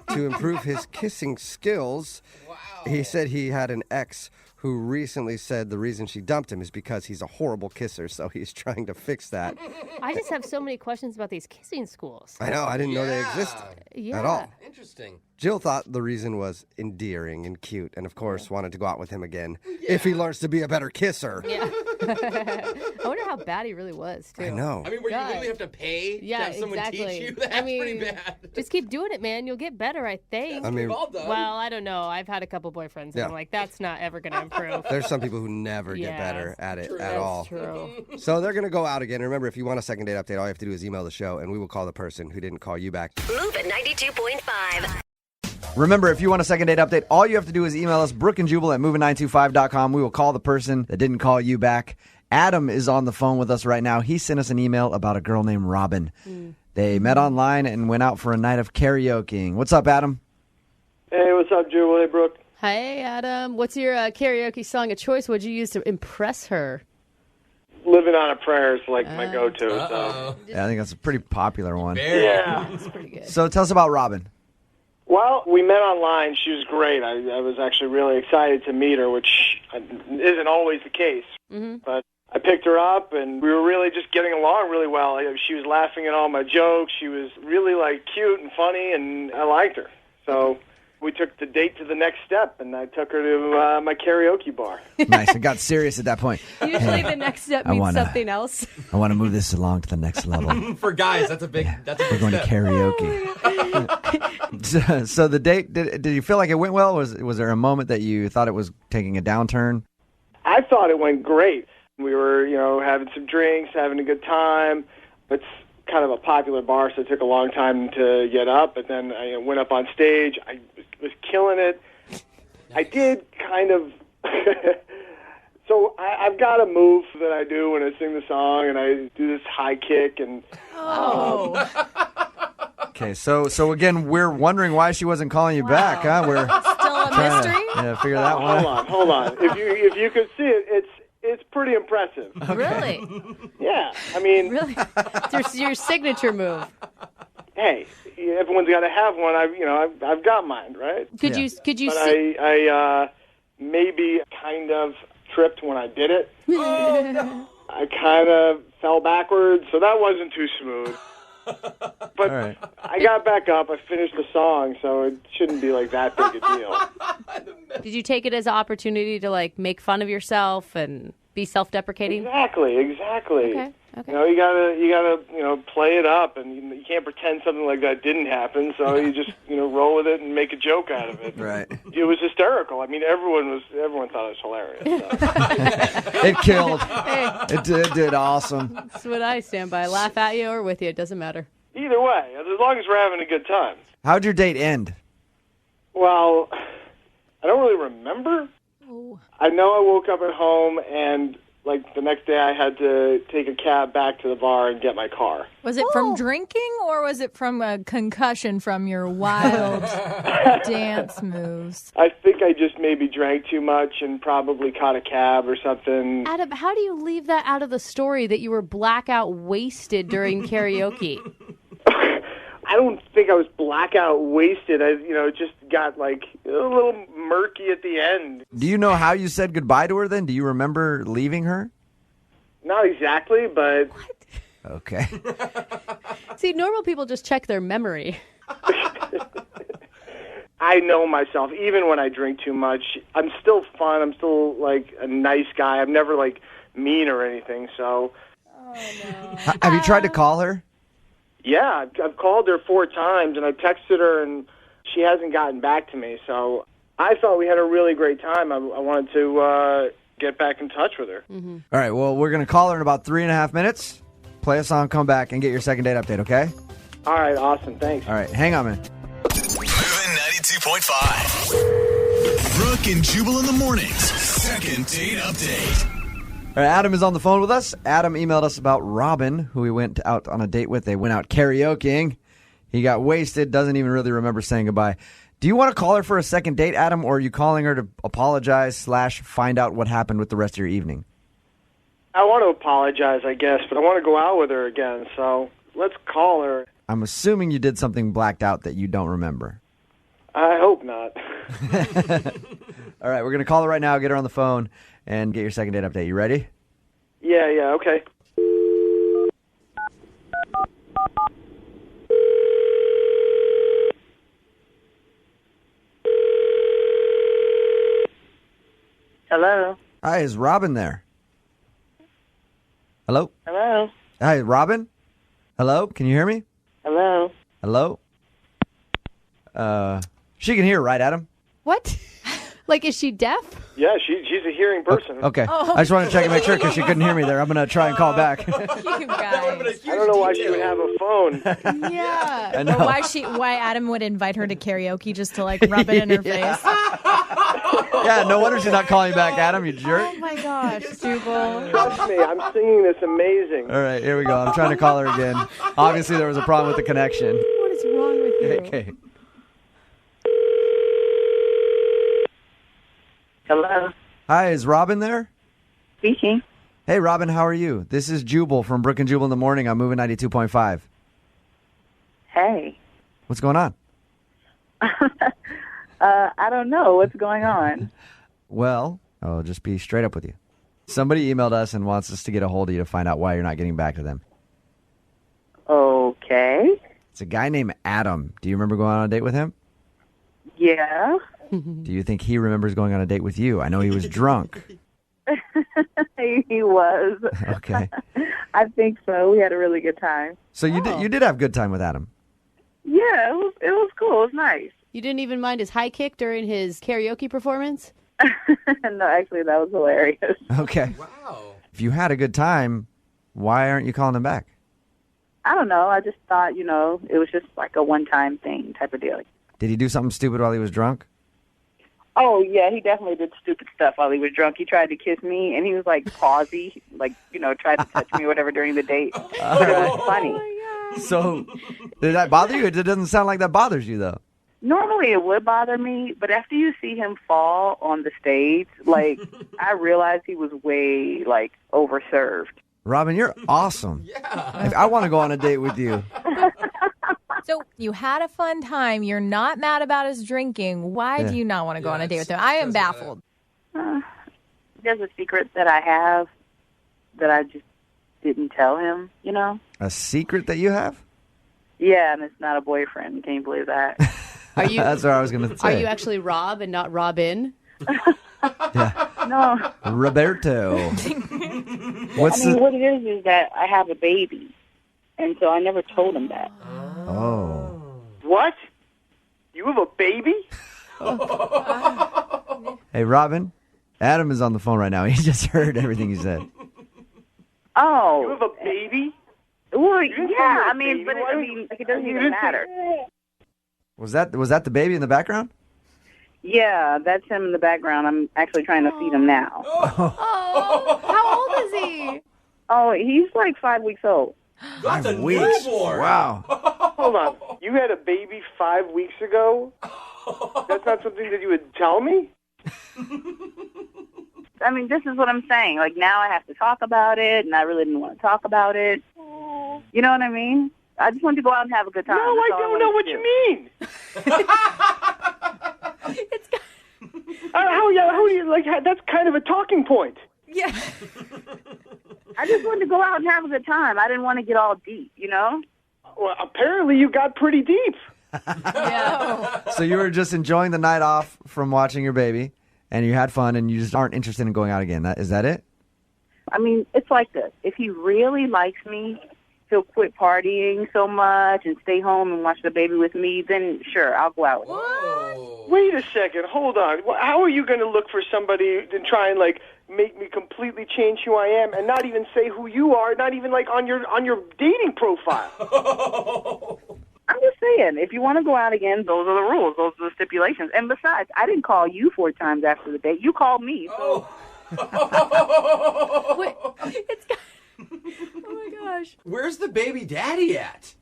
to improve his kissing skills. Wow. He said he had an ex who recently said the reason she dumped him is because he's a horrible kisser, so he's trying to fix that. I just have so many questions about these kissing schools. I know, I didn't know they existed at all. Interesting. Jill thought the reason was endearing and cute, and of course wanted to go out with him again if he learns to be a better kisser. Yeah. I wonder how bad he really was, too. I know. I mean, where you literally have to pay to have someone teach you? That's pretty bad. Just keep doing it, man. You'll get better, I think. I mean, well, I don't know. I've had a couple boyfriends, and I'm like, that's not ever going to improve. There's some people who never get better at it at all. True. So they're going to go out again. Remember, if you want a second date update, all you have to do is email the show, and we will call the person who didn't call you back. Move at 92.5. Remember, if you want a second date update, all you have to do is email us, Brooke&Jubal at moving925.com. We will call the person that didn't call you back. Adam is on the phone with us right now. He sent us an email about a girl named Robin. They met online and went out for a night of karaokeing. What's up, Adam? Hey, what's up, Jubal? Hey, Brooke. Hey, Adam. What's your karaoke song of choice? What'd you use to impress her? Living on a Prayer is like my go-to. So. Yeah, I think that's a pretty popular one. Yeah. That's pretty good. So tell us about Robin. Well, we met online. She was great. I was actually really excited to meet her, which isn't always the case. But I picked her up, and we were really just getting along really well. She was laughing at all my jokes. She was really, cute and funny, and I liked her. So we took the date to the next step, and I took her to my karaoke bar. Nice. It got serious at that point. Usually the next step means something else. I want to move this along to the next level. For guys, that's a big We're going step. to karaoke. So the date, did you feel like it went well? Was there a moment that you thought it was taking a downturn? I thought it went great. We were, having some drinks, having a good time. It's kind of a popular bar, so it took a long time to get up. But then I went up on stage. I was killing it. I did kind of... So I've got a move that I do when I sing the song, and I do this high kick. And Okay, so again, we're wondering why she wasn't calling you back, huh? We're still a mystery. Figure that one out. Hold on. If you could see it, it's pretty impressive. Really? Yeah, I mean, Really? It's your signature move. Hey, everyone's got to have one. I've got mine, right? Could you But see? I maybe kind of tripped when I did it. I kind of fell backwards, so that wasn't too smooth. But right. I got back up. I finished the song, so it shouldn't be like that big a deal. Did you take it as an opportunity to make fun of yourself and be self-deprecating? Exactly. Okay. You gotta play it up, and you can't pretend something like that didn't happen. So you just roll with it and make a joke out of it. Right. It was hysterical. I mean, everyone thought it was hilarious. So. It killed. It did awesome. That's what I stand by. Laugh at you or with you. It doesn't matter. Either way, as long as we're having a good time. How'd your date end? Well, I don't really remember. Oh. I know I woke up at home and Like the next day, I had to take a cab back to the bar and get my car. Was it from drinking or was it from a concussion from your wild dance moves? I think I just maybe drank too much and probably caught a cab or something. Adam, how do you leave that out of the story that you were blackout wasted during karaoke? I don't think I was blackout wasted. It just got like a little murky at the end. Do you know how you said goodbye to her then? Do you remember leaving her? Not exactly, but... What? Okay. See, normal people just check their memory. I know myself. Even when I drink too much, I'm still fun. I'm still like a nice guy. I'm never like mean or anything, so... Oh, no. Have you tried to call her? Yeah, I've called her 4 times, and I texted her, and she hasn't gotten back to me. So I thought we had a really great time. I wanted to get back in touch with her. Mm-hmm. All right, well, we're going to call her in about 3.5 minutes. Play a song, come back, and get your second date update, okay? All right, awesome. Thanks. All right, hang on, man. Moving 92.5. Brooke and Jubal in the mornings. Second date update. All right, Adam is on the phone with us. Adam emailed us about Robin, who he went out on a date with. They went out karaokeing. He got wasted, doesn't even really remember saying goodbye. Do you want to call her for a second date, Adam, or are you calling her to apologize / find out what happened with the rest of your evening? I want to apologize, I guess, but I want to go out with her again, so let's call her. I'm assuming you did something blacked out that you don't remember. I hope not. All right, we're going to call her right now, get her on the phone, and get your second date update. You ready? Yeah, okay. Hello? Hi, is Robin there? Hello? Hello? Hi, Robin? Hello? Can you hear me? Hello? Hello? She can hear, right, Adam? What? Like, is she deaf? Yeah, she's a hearing person. Okay. I just wanted to check and make sure because she couldn't hear me there. I'm going to try and call back. You guys. I don't know why she would have a phone. Yeah. I know. Or why Adam would invite her to karaoke just to like rub it in her face. Yeah, no wonder she's not calling back, Adam, you jerk. Oh my gosh, Jubal. Trust me, I'm singing this amazing. All right, here we go. I'm trying to call her again. Obviously, there was a problem with the connection. What is wrong with you? Okay. Hello? Hi, is Robin there? Speaking. Hey, Robin, how are you? This is Jubal from Brooke and Jubal in the morning. I'm moving 92.5. Hey. What's going on? I don't know what's going on. Well, I'll just be straight up with you. Somebody emailed us and wants us to get a hold of you to find out why you're not getting back to them. Okay. It's a guy named Adam. Do you remember going on a date with him? Yeah. Do you think he remembers going on a date with you? I know he was drunk. He was. Okay. I think so. We had a really good time. So you did have a good time with Adam? Yeah, it was cool. It was nice. You didn't even mind his high kick during his karaoke performance? No, actually, that was hilarious. Okay. Wow. If you had a good time, why aren't you calling him back? I don't know. I just thought, it was just like a one-time thing type of deal. Did he do something stupid while he was drunk? Oh, yeah, he definitely did stupid stuff while he was drunk. He tried to kiss me, and he was, like, pausy, like, tried to touch me or whatever during the date. But it was funny. So, did that bother you? It doesn't sound like that bothers you, though. Normally it would bother me, but after you see him fall on the stage, like, I realized he was way, like, overserved. Robin, you're awesome. Yeah. I want to go on a date with you. So you had a fun time. You're not mad about his drinking. Why do you not want to go on a date with him? I am baffled. There's a secret that I have that I just didn't tell him, A secret that you have? Yeah, and it's not a boyfriend. Can you believe that? Are you? That's what I was going to say. Are you actually Rob and not Robin? Yeah. No. Roberto. What it is that I have a baby, and so I never told him that. Oh. What? You have a baby? Hey, Robin, Adam is on the phone right now. He just heard everything you said. Oh. You have a baby? Well, yeah, it doesn't even matter. Was that the baby in the background? Yeah, that's him in the background. I'm actually trying to feed him now. Oh, how old is he? Oh, he's like 5 weeks old. That's a 5 weeks. newborn. Wow. Hold on. You had a baby 5 weeks ago? That's not something that you would tell me? I mean, this is what I'm saying. Like, now I have to talk about it, and I really didn't want to talk about it. You know what I mean? I just wanted to go out and have a good time. No, I don't know what you mean. How do you, like, that's kind of a talking point. Yeah. I just wanted to go out and have a good time. I didn't want to get all deep, you know? Well, apparently you got pretty deep. So you were just enjoying the night off from watching your baby, and you had fun, and you just aren't interested in going out again. Is that it? I mean, it's like this. If he really likes me, he'll quit partying so much and stay home and watch the baby with me, then sure, I'll go out with him. Wait a second. Hold on. How are you going to look for somebody to try and, like, make me completely change who I am and not even say who you are, not even, like, on your dating profile? I'm just saying, if you want to go out again, those are the rules. Those are the stipulations. And besides, I didn't call you 4 times after the date. You called me. So. Wait, it's... Oh, my gosh. Where's the baby daddy at?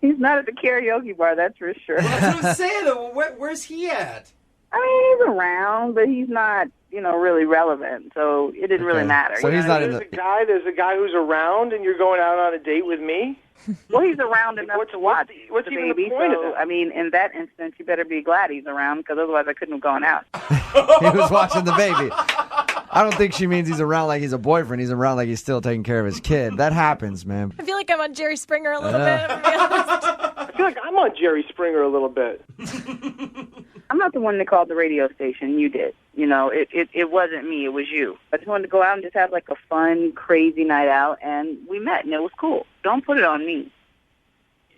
He's not at the karaoke bar, that's for sure. Well, that's what I'm saying. Where's he at? I mean, he's around, but he's not, really relevant. So it didn't really matter. So he's not in There's a guy who's around, and you're going out on a date with me? Well, he's around enough to watch what's the even baby. the point So, of that? I mean, in that instance, you better be glad he's around, because otherwise I couldn't have gone out. He was watching the baby. I don't think she means he's around like he's a boyfriend. He's around like he's still taking care of his kid. That happens, man. I feel like I'm on Jerry Springer a little bit. I'm gonna be honest. I feel like I'm on Jerry Springer a little bit. I'm not the one that called the radio station. You did. It wasn't me. It was you. I just wanted to go out and just have like a fun, crazy night out, and we met, and it was cool. Don't put it on me.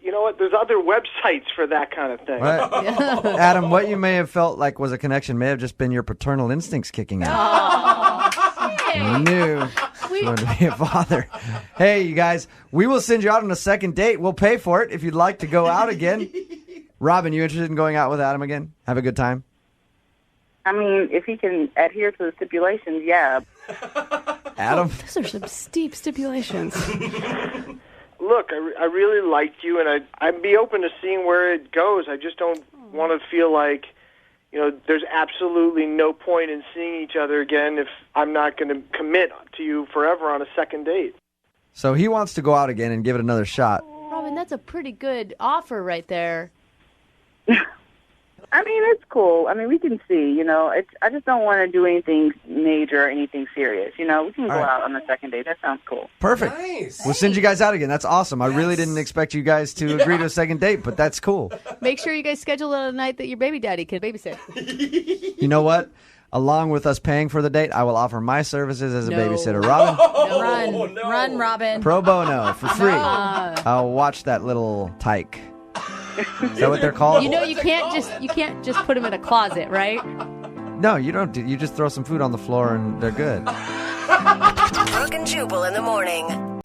You know what? There's other websites for that kind of thing. Right. Adam, what you may have felt like was a connection may have just been your paternal instincts kicking in. You knew you wanted to be a father. Hey, you guys, we will send you out on a second date. We'll pay for it if you'd like to go out again. Robin, you interested in going out with Adam again? Have a good time? I mean, if he can adhere to the stipulations, yeah. Adam? Those are some steep stipulations. Look, I really liked you, and I'd be open to seeing where it goes. I just don't want to feel like, there's absolutely no point in seeing each other again if I'm not going to commit to you forever on a second date. So he wants to go out again and give it another shot. Robin, that's a pretty good offer right there. I mean, it's cool. I mean, we can see, I just don't want to do anything major or anything serious. We can go out on the second date. That sounds cool. Perfect. Nice. We'll send you guys out again. That's awesome. I really didn't expect you guys to agree to a second date, but that's cool. Make sure you guys schedule a night that your baby daddy can babysit. You know what? Along with us paying for the date, I will offer my services as a babysitter. Robin? Run, Robin. Pro bono, for free. I'll watch that little tyke. Is that what they're called? You can't just put them in a closet, right? No, you don't. You just throw some food on the floor and they're good. Brooke and Jubal in the morning.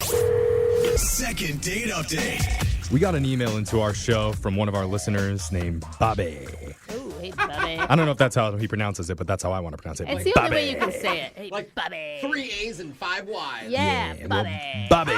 Second date update. We got an email into our show from one of our listeners named Bobby. Oh, hey, Bobby. I don't know if that's how he pronounces it, but that's how I want to pronounce it. It's the only way you can say it. Hey, like Bobby. 3 A's and 5 Y's. Yeah, Bobby. Well, Bobby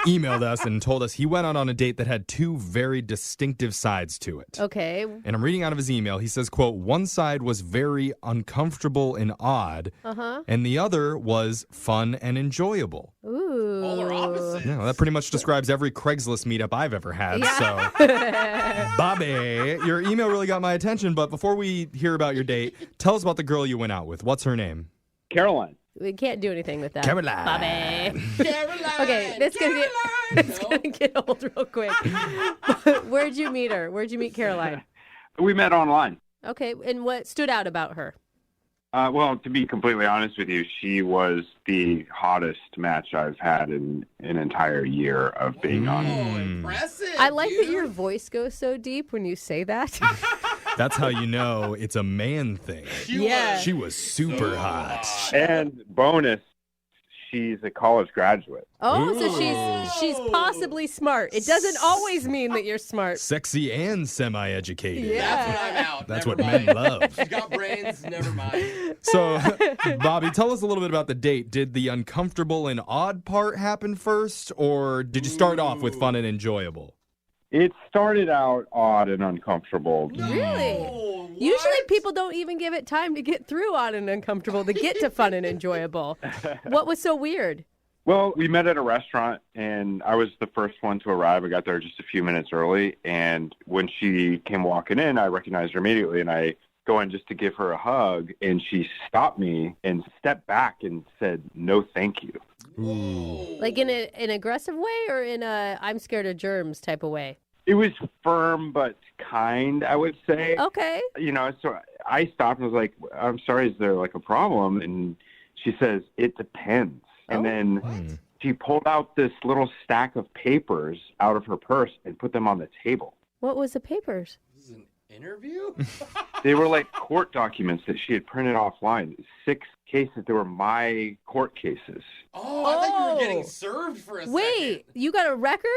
emailed us and told us he went out on a date that had 2 very distinctive sides to it. Okay. And I'm reading out of his email. He says, quote, one side was very uncomfortable and odd, and the other was fun and enjoyable. Ooh. Polar opposite. Yeah, well, that pretty much describes every Craigslist meetup I've ever had. Yeah. So, Bobby, your email really got my attention. But before we hear about your date, tell us about the girl you went out with. What's her name? Caroline. We can't do anything with that. Caroline. Bobby. Caroline. Okay, it's gonna get old real quick. Where'd you meet her? Where'd you meet Caroline? We met online. Okay, and what stood out about her? Well, to be completely honest with you, she was the hottest match I've had in an entire year of being on. Oh, impressive. I like that your voice goes so deep when you say that. That's how you know it's a man thing. Yeah. She was super hot. And bonus, she's a college graduate. Oh, so she's possibly smart. It doesn't always mean that you're smart. Sexy and semi-educated. Yeah. That's what I'm out. That's Never what mind. men love. She's got brains. Never mind. So, Bobby, tell us a little bit about the date. Did the uncomfortable and odd part happen first, or did you start off with fun and enjoyable? It started out odd and uncomfortable. Really? Usually people don't even give it time to get through odd and uncomfortable to get to fun and enjoyable. What was so weird? Well, we met at a restaurant, and I was the first one to arrive. I got there just a few minutes early, and when she came walking in, I recognized her immediately, and I go in just to give her a hug, and she stopped me and stepped back and said, "No, thank you." Like in an aggressive way or in a I'm scared of germs type of way? It was firm but kind, I would say. Okay. So I stopped and was like, "I'm sorry, is there like a problem?" And she says, "It depends." And then she pulled out this little stack of papers out of her purse and put them on the table. What was the papers? This is an interview? They were like court documents that she had printed offline. 6 cases. They were my court cases. Oh, I thought you were getting served for a second. Wait, you got a record?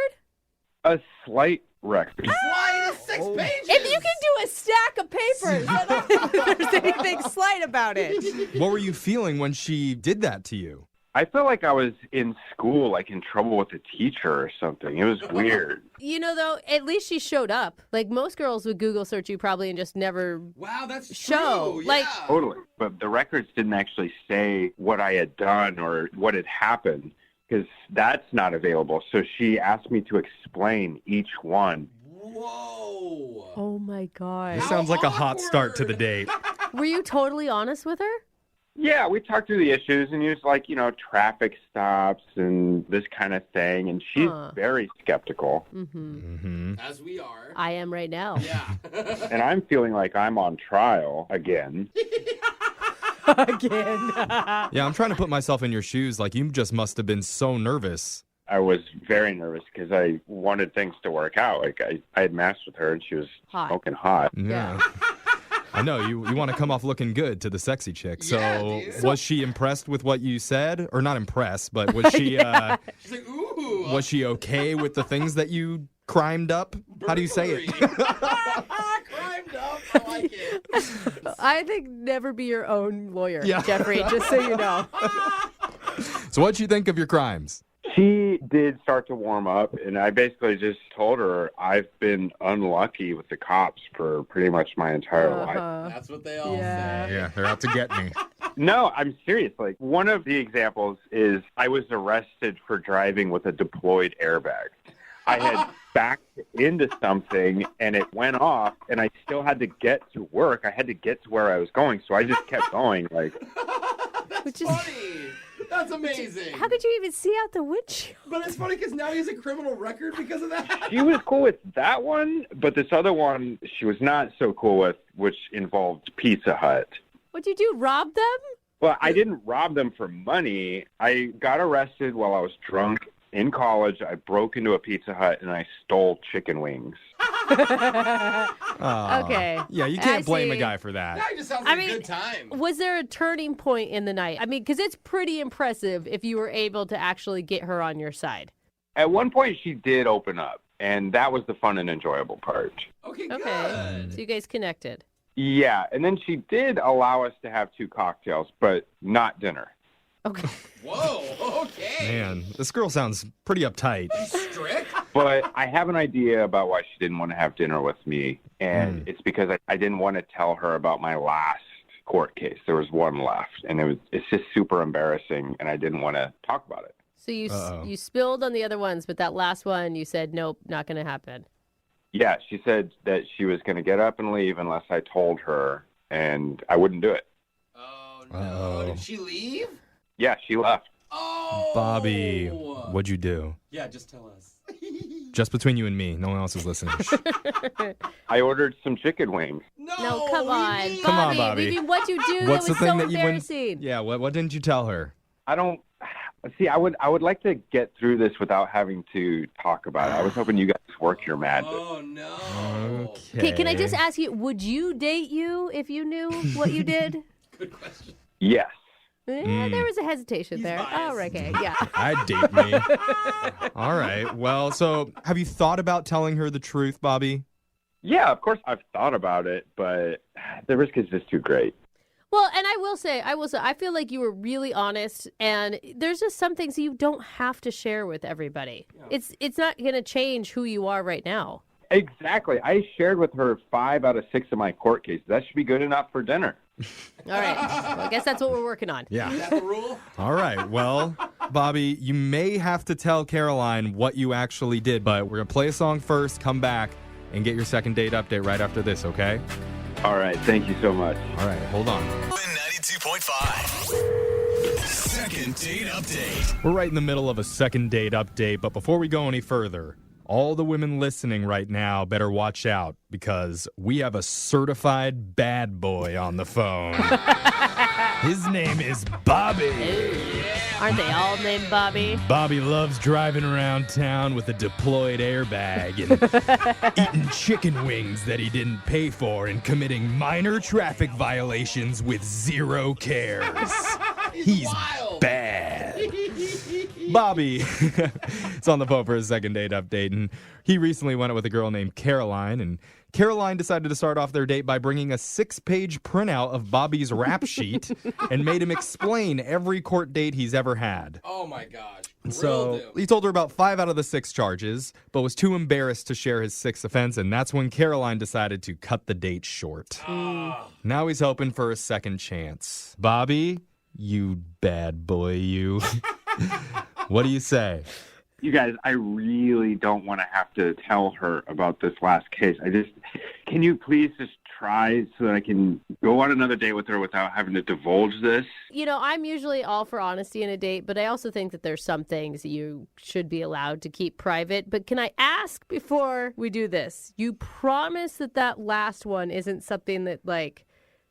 A slight record. Why is 6 pages? If you can do a stack of papers, I don't think there's anything slight about it. What were you feeling when she did that to you? I felt like I was in school, like in trouble with a teacher or something. It was weird. Though, at least she showed up. Like, most girls would Google search you probably and just never show. True. Like, Yeah. Totally. But the records didn't actually say what I had done or what had happened, because that's not available. So she asked me to explain each one. Whoa. oh my God. This sounds like a hot start to the date. Were you totally honest with her? Yeah, we talked through the issues, and he was like, traffic stops and this kind of thing. And she's very skeptical. As we are. I am right now. Yeah. And I'm feeling like I'm on trial again. Again. Yeah, I'm trying to put myself in your shoes. Like, you just must have been so nervous. I was very nervous because I wanted things to work out. Like, I had matched with her, and she was smoking hot. Yeah. I know, you want to come off looking good to the sexy chick. So was she impressed with what you said? Or not impressed, but was she She's like, ooh. was she okay with the things that you crimed up? How do you say it? Crimed up. I like it. I think never be your own lawyer, Yeah. Jeffrey, just so you know. So what'd you think of your crimes? She did start to warm up, and I basically just told her I've been unlucky with the cops for pretty much my entire life. That's what they all say. Yeah, they're out to get me. No, I'm serious. Like, one of the examples is I was arrested for driving with a deployed airbag. I had backed into something, and it went off, and I still had to get to work. I had to get to where I was going, so I just kept going. Like, That's funny. That's amazing. How could you even see out the windshield? But it's funny because now he has a criminal record because of that. she was cool with that one, but this other one she was not so cool with, which involved Pizza Hut. What'd you do, rob them? Well, I didn't rob them for money. I got arrested while I was drunk in college. I broke into a Pizza Hut and I stole chicken wings. Okay. Yeah, you can't I blame a see. guy for that. That just sounds like a good time. Was there a turning point in the night? I mean, because it's pretty impressive if you were able to actually get her on your side. At one point, she did open up, and that was the fun and enjoyable part. Okay, Okay. So you guys connected. Yeah, and then she did allow us to have 2 cocktails, but not dinner. Okay. Whoa, okay. Man, this girl sounds pretty uptight. Strict? But I have an idea about why she didn't want to have dinner with me, and it's because I didn't want to tell her about my last court case. There was one left, and it's just super embarrassing, and I didn't want to talk about it. So you spilled on the other ones, but that last one you said, nope, not going to happen. Yeah, she said that she was going to get up and leave unless I told her, and I wouldn't do it. Oh, no. Did she leave? Yeah, she left. Oh. Bobby, what'd you do? Yeah, just tell us. Just between you and me. No one else is listening. I ordered some chicken wings. No, come on. Come on, Bobby. I mean, what'd you do? What's that the was thing so that you wouldn't? embarrassing. Yeah, what didn't you tell her? I don't see. I would like to get through this without having to talk about it. I was hoping you guys work your magic. Oh, no. Okay, can I just ask you, would you date you if you knew what you did? Good question. Yes. There was a hesitation there. Oh, okay, yeah. I'd date me. All right. Well, so have you thought about telling her the truth, Bobby? Yeah, of course I've thought about it, but the risk is just too great. Well, and I will say, I feel like you were really honest, and there's just some things you don't have to share with everybody. Yeah. It's not going to change who you are right now. Exactly. I shared with her 5 out of 6 of my court cases. That should be good enough for dinner. All right. Well, I guess that's what we're working on. Yeah. Is that the rule? All right. Well, Bobby, you may have to tell Caroline what you actually did, but we're going to play a song first, come back, and get your second date update right after this, okay? All right. Thank you so much. All right. Hold on. 92.5. Second date update. We're right in the middle of a second date update, but before we go any further, all the women listening right now better watch out because we have a certified bad boy on the phone. His name is Bobby. Aren't they all named Bobby? Bobby loves driving around town with a deployed airbag and eating chicken wings that he didn't pay for and committing minor traffic violations with 0 cares. He's bad. Bobby is on the phone for his second date update, and he recently went out with a girl named Caroline, and Caroline decided to start off their date by bringing a 6-page printout of Bobby's rap sheet and made him explain every court date he's ever had. Oh, my gosh. So he told her about 5 out of the 6 charges, but was too embarrassed to share his 6th offense, and that's when Caroline decided to cut the date short. Now he's hoping for a second chance. Bobby, you bad boy, you. What do you say? You guys, I really don't want to have to tell her about this last case. Can you please just try so that I can go on another date with her without having to divulge this? You know, I'm usually all for honesty in a date, but I also think that there's some things you should be allowed to keep private. But can I ask before we do this, you promise that last one isn't something that, like,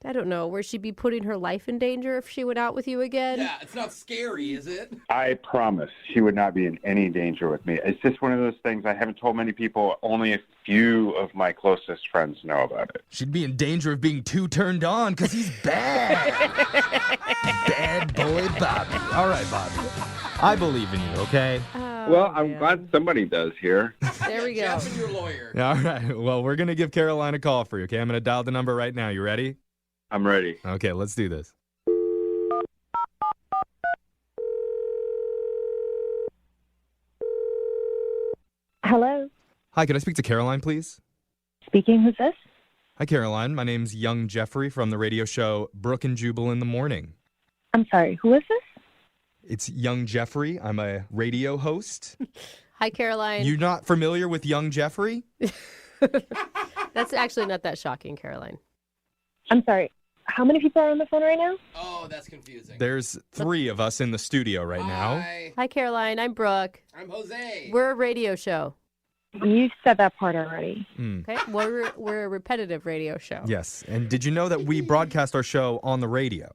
I don't know, where she'd be putting her life in danger if she went out with you again? Yeah, it's not scary, is it? I promise she would not be in any danger with me. It's just one of those things I haven't told many people. Only a few of my closest friends know about it. She'd be in danger of being too turned on because he's bad. Bad boy Bobby. All right, Bobby. I believe in you, okay? Well, I'm glad somebody does here. There we go. Jeff and your lawyer. All right. Well, we're going to give Caroline a call for you, okay? I'm going to dial the number right now. You ready? I'm ready. Okay, let's do this. Hello. Hi, could I speak to Caroline, please? Speaking, who's this? Hi, Caroline. My name's Young Jeffrey from the radio show Brooke and Jubal in the Morning. I'm sorry, who is this? It's Young Jeffrey. I'm a radio host. Hi, Caroline. You're not familiar with Young Jeffrey? That's actually not that shocking, Caroline. I'm sorry. How many people are on the phone right now? Oh, that's confusing. There's 3 of us in the studio right now. Hi, Caroline. I'm Brooke. I'm Jose. We're a radio show. You said that part already. Okay, we're a repetitive radio show. Yes, and did you know that we broadcast our show on the radio?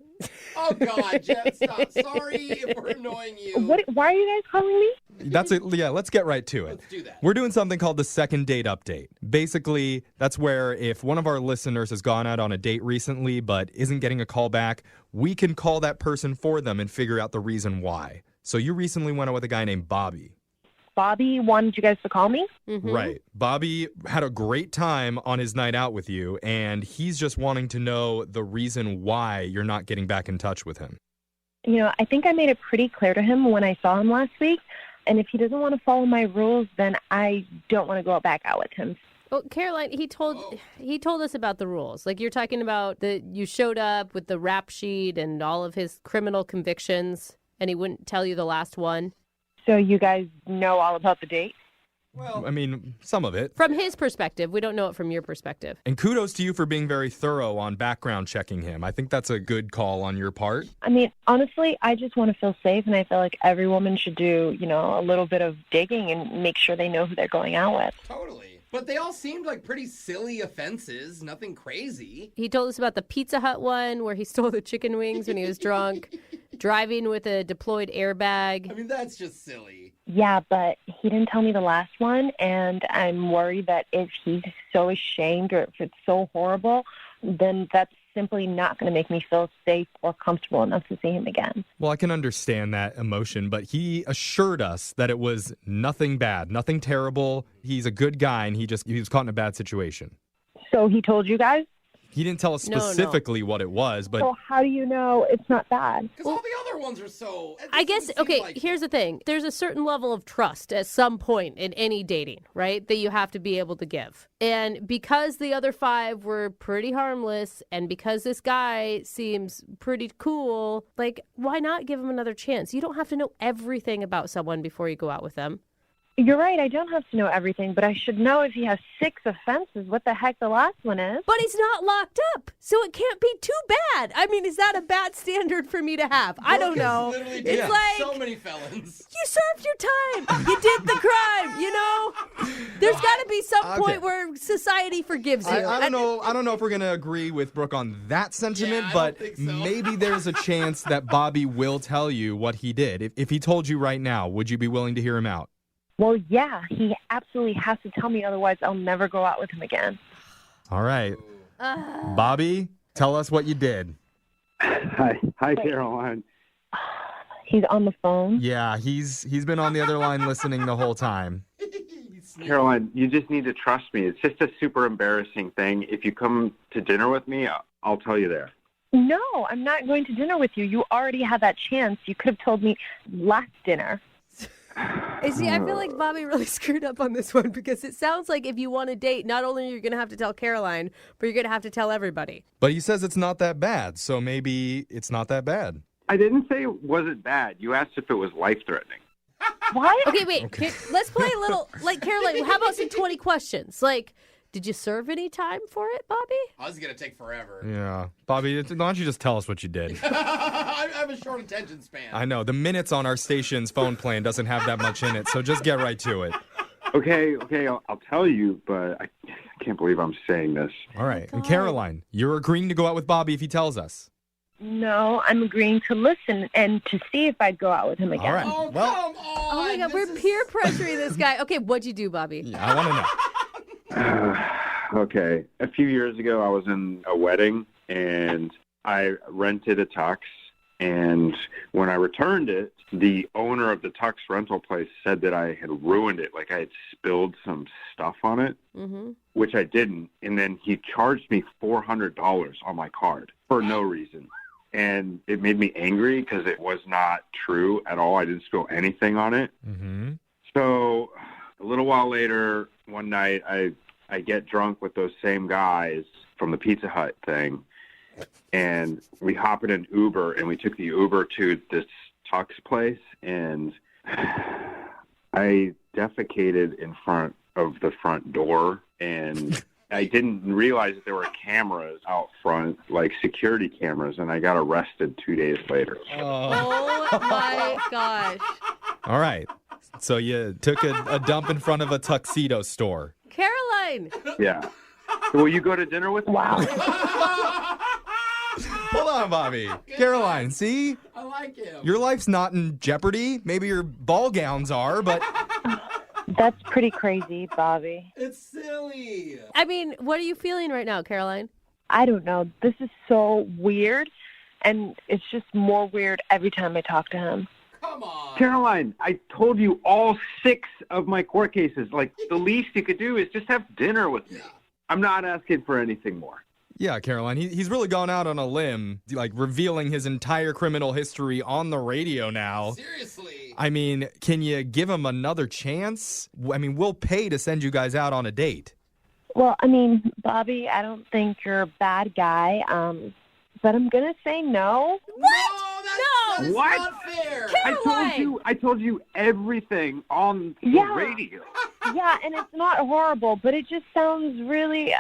Oh, God, Jeff, stop. Sorry if we're annoying you. Why are you guys calling me? That's it. Yeah, let's get right to it. Let's do that. We're doing something called the second date update. Basically, that's where if one of our listeners has gone out on a date recently but isn't getting a call back, we can call that person for them and figure out the reason why. So you recently went out with a guy named Bobby. Bobby wanted you guys to call me? Mm-hmm. Right. Bobby had a great time on his night out with you, and he's just wanting to know the reason why you're not getting back in touch with him. You know, I think I made it pretty clear to him when I saw him last week, and if he doesn't want to follow my rules, then I don't want to go back out with him. Well, Caroline, he told us about the rules. Like, you're talking about that you showed up with the rap sheet and all of his criminal convictions, and he wouldn't tell you the last one. So you guys know all about the date? Well, I mean, some of it. From his perspective. We don't know it from your perspective. And kudos to you for being very thorough on background checking him. I think that's a good call on your part. I mean, honestly, I just want to feel safe, and I feel like every woman should do, you know, a little bit of digging and make sure they know who they're going out with. Totally. But they all seemed like pretty silly offenses, nothing crazy. He told us about the Pizza Hut one where he stole the chicken wings when he was drunk, driving with a deployed airbag. I mean, that's just silly. Yeah, but he didn't tell me the last one, and I'm worried that if he's so ashamed or if it's so horrible, then that's simply not going to make me feel safe or comfortable enough to see him again. Well, I can understand that emotion, but he assured us that it was nothing bad, nothing terrible. He's a good guy, and he was caught in a bad situation. So he told you guys? He didn't tell us specifically what it was, but... So how do you know it's not bad? Because all the other ones are so... I guess, okay, here's the thing. There's a certain level of trust at some point in any dating, right, that you have to be able to give. And because the other 5 were pretty harmless, and because this guy seems pretty cool, like, why not give him another chance? You don't have to know everything about someone before you go out with them. You're right. I don't have to know everything, but I should know if he has 6 offenses, what the heck the last one is. But he's not locked up, so it can't be too bad. I mean, is that a bad standard for me to have? I don't know. It's like so many felons. You served your time. You did the crime, you know? There's got to be some point where society forgives you. I don't know. I don't know if we're going to agree with Brooke on that sentiment, but maybe there's a chance that Bobby will tell you what he did. If he told you right now, would you be willing to hear him out? Well, yeah, he absolutely has to tell me, otherwise I'll never go out with him again. All right. Bobby, tell us what you did. Hi, Caroline. He's on the phone? Yeah, he's been on the other line listening the whole time. Caroline, you just need to trust me. It's just a super embarrassing thing. If you come to dinner with me, I'll tell you there. No, I'm not going to dinner with you. You already had that chance. You could have told me last dinner. See, I feel like Bobby really screwed up on this one because it sounds like if you want to date, not only are you going to have to tell Caroline, but you're going to have to tell everybody. But he says it's not that bad, so maybe it's not that bad. I didn't say it wasn't bad. You asked if it was life-threatening. What? Okay, wait. Let's play a little, like, Caroline, how about some 20 questions? Like, did you serve any time for it, Bobby? I was going to take forever. Yeah. Bobby, why don't you just tell us what you did? I have a short attention span. I know. The minutes on our station's phone plan doesn't have that much in it, so just get right to it. Okay, I'll tell you, but I can't believe I'm saying this. All right. And Caroline, you're agreeing to go out with Bobby if he tells us. No, I'm agreeing to listen and to see if I'd go out with him again. All right. Oh, well, come on. Oh, my God. We're peer pressuring this guy. Okay, what'd you do, Bobby? Yeah, I want to know. Okay. A few years ago, I was in a wedding, and I rented a tux. And when I returned it, the owner of the tux rental place said that I had ruined it, like I had spilled some stuff on it, which I didn't. And then he charged me $400 on my card for no reason. And it made me angry because it was not true at all. I didn't spill anything on it. So a little while later, one night, I get drunk with those same guys from the Pizza Hut thing, and we hop in an Uber, and we took the Uber to this tux place, and I defecated in front of the front door, and I didn't realize that there were cameras out front, like security cameras, and I got arrested 2 days later. Oh my gosh. All right. So you took a dump in front of a tuxedo store. Caroline. Yeah. So will you go to dinner with me? Wow. Hold on, Bobby. Caroline, see? I like him. Your life's not in jeopardy. Maybe your ball gowns are, but... That's pretty crazy, Bobby. It's silly. I mean, what are you feeling right now, Caroline? I don't know. This is so weird, and it's just more weird every time I talk to him. Come on. Caroline, I told you all 6 of my court cases. Like, the least you could do is just have dinner with me. I'm not asking for anything more. Yeah, Caroline, he's really gone out on a limb, like revealing his entire criminal history on the radio now. Seriously. I mean, can you give him another chance? I mean, we'll pay to send you guys out on a date. Well, I mean, Bobby, I don't think you're a bad guy, but I'm going to say no. What? That's What? not fair. I told you everything on the radio. Yeah, and it's not horrible, but it just sounds really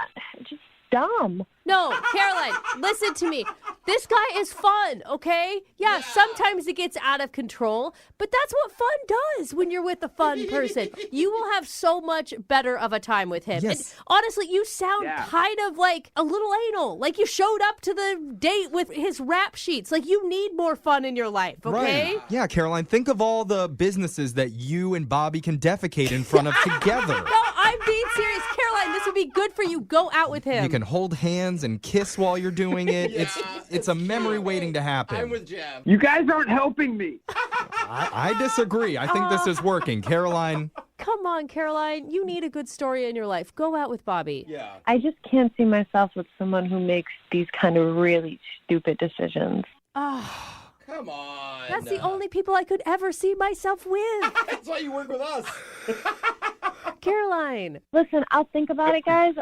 just dumb. No, Caroline, listen to me. This guy is fun, okay? Yeah, sometimes it gets out of control, but that's what fun does when you're with a fun person. You will have so much better of a time with him. Yes. And honestly, you sound kind of like a little anal. Like you showed up to the date with his rap sheets. Like you need more fun in your life, okay? Right. Yeah, Caroline, think of all the businesses that you and Bobby can defecate in front of together. No, I'm being serious. Caroline, Caroline, this would be good for you. Go out with him. You can hold hands and kiss while you're doing it. It's a memory waiting to happen. I'm with Jeff. You guys aren't helping me. I disagree. I think this is working. Caroline. Come on, Caroline. You need a good story in your life. Go out with Bobby. Yeah. I just can't see myself with someone who makes these kind of really stupid decisions. Oh, Come on. that's the only people I could ever see myself with. That's why you work with us. Caroline. Listen, I'll think about it, guys.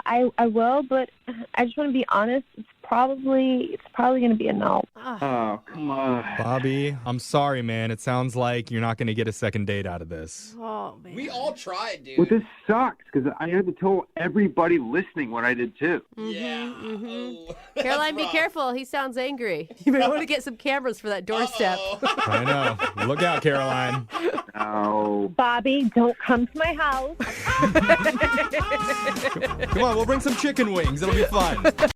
I will, but I just want to be honest. It's probably going to be a no. Oh, come on. Bobby, I'm sorry, man. It sounds like you're not going to get a second date out of this. Oh, man. We all tried, dude. Well, this sucks because I had to tell everybody listening what I did too. Yeah. Oh, Caroline, be careful. He sounds angry. You may want to get some cameras for that doorstep. I know. Look out, Caroline. No. Bobby, don't come to my house. Come on, we'll bring some chicken wings. It'll be fun.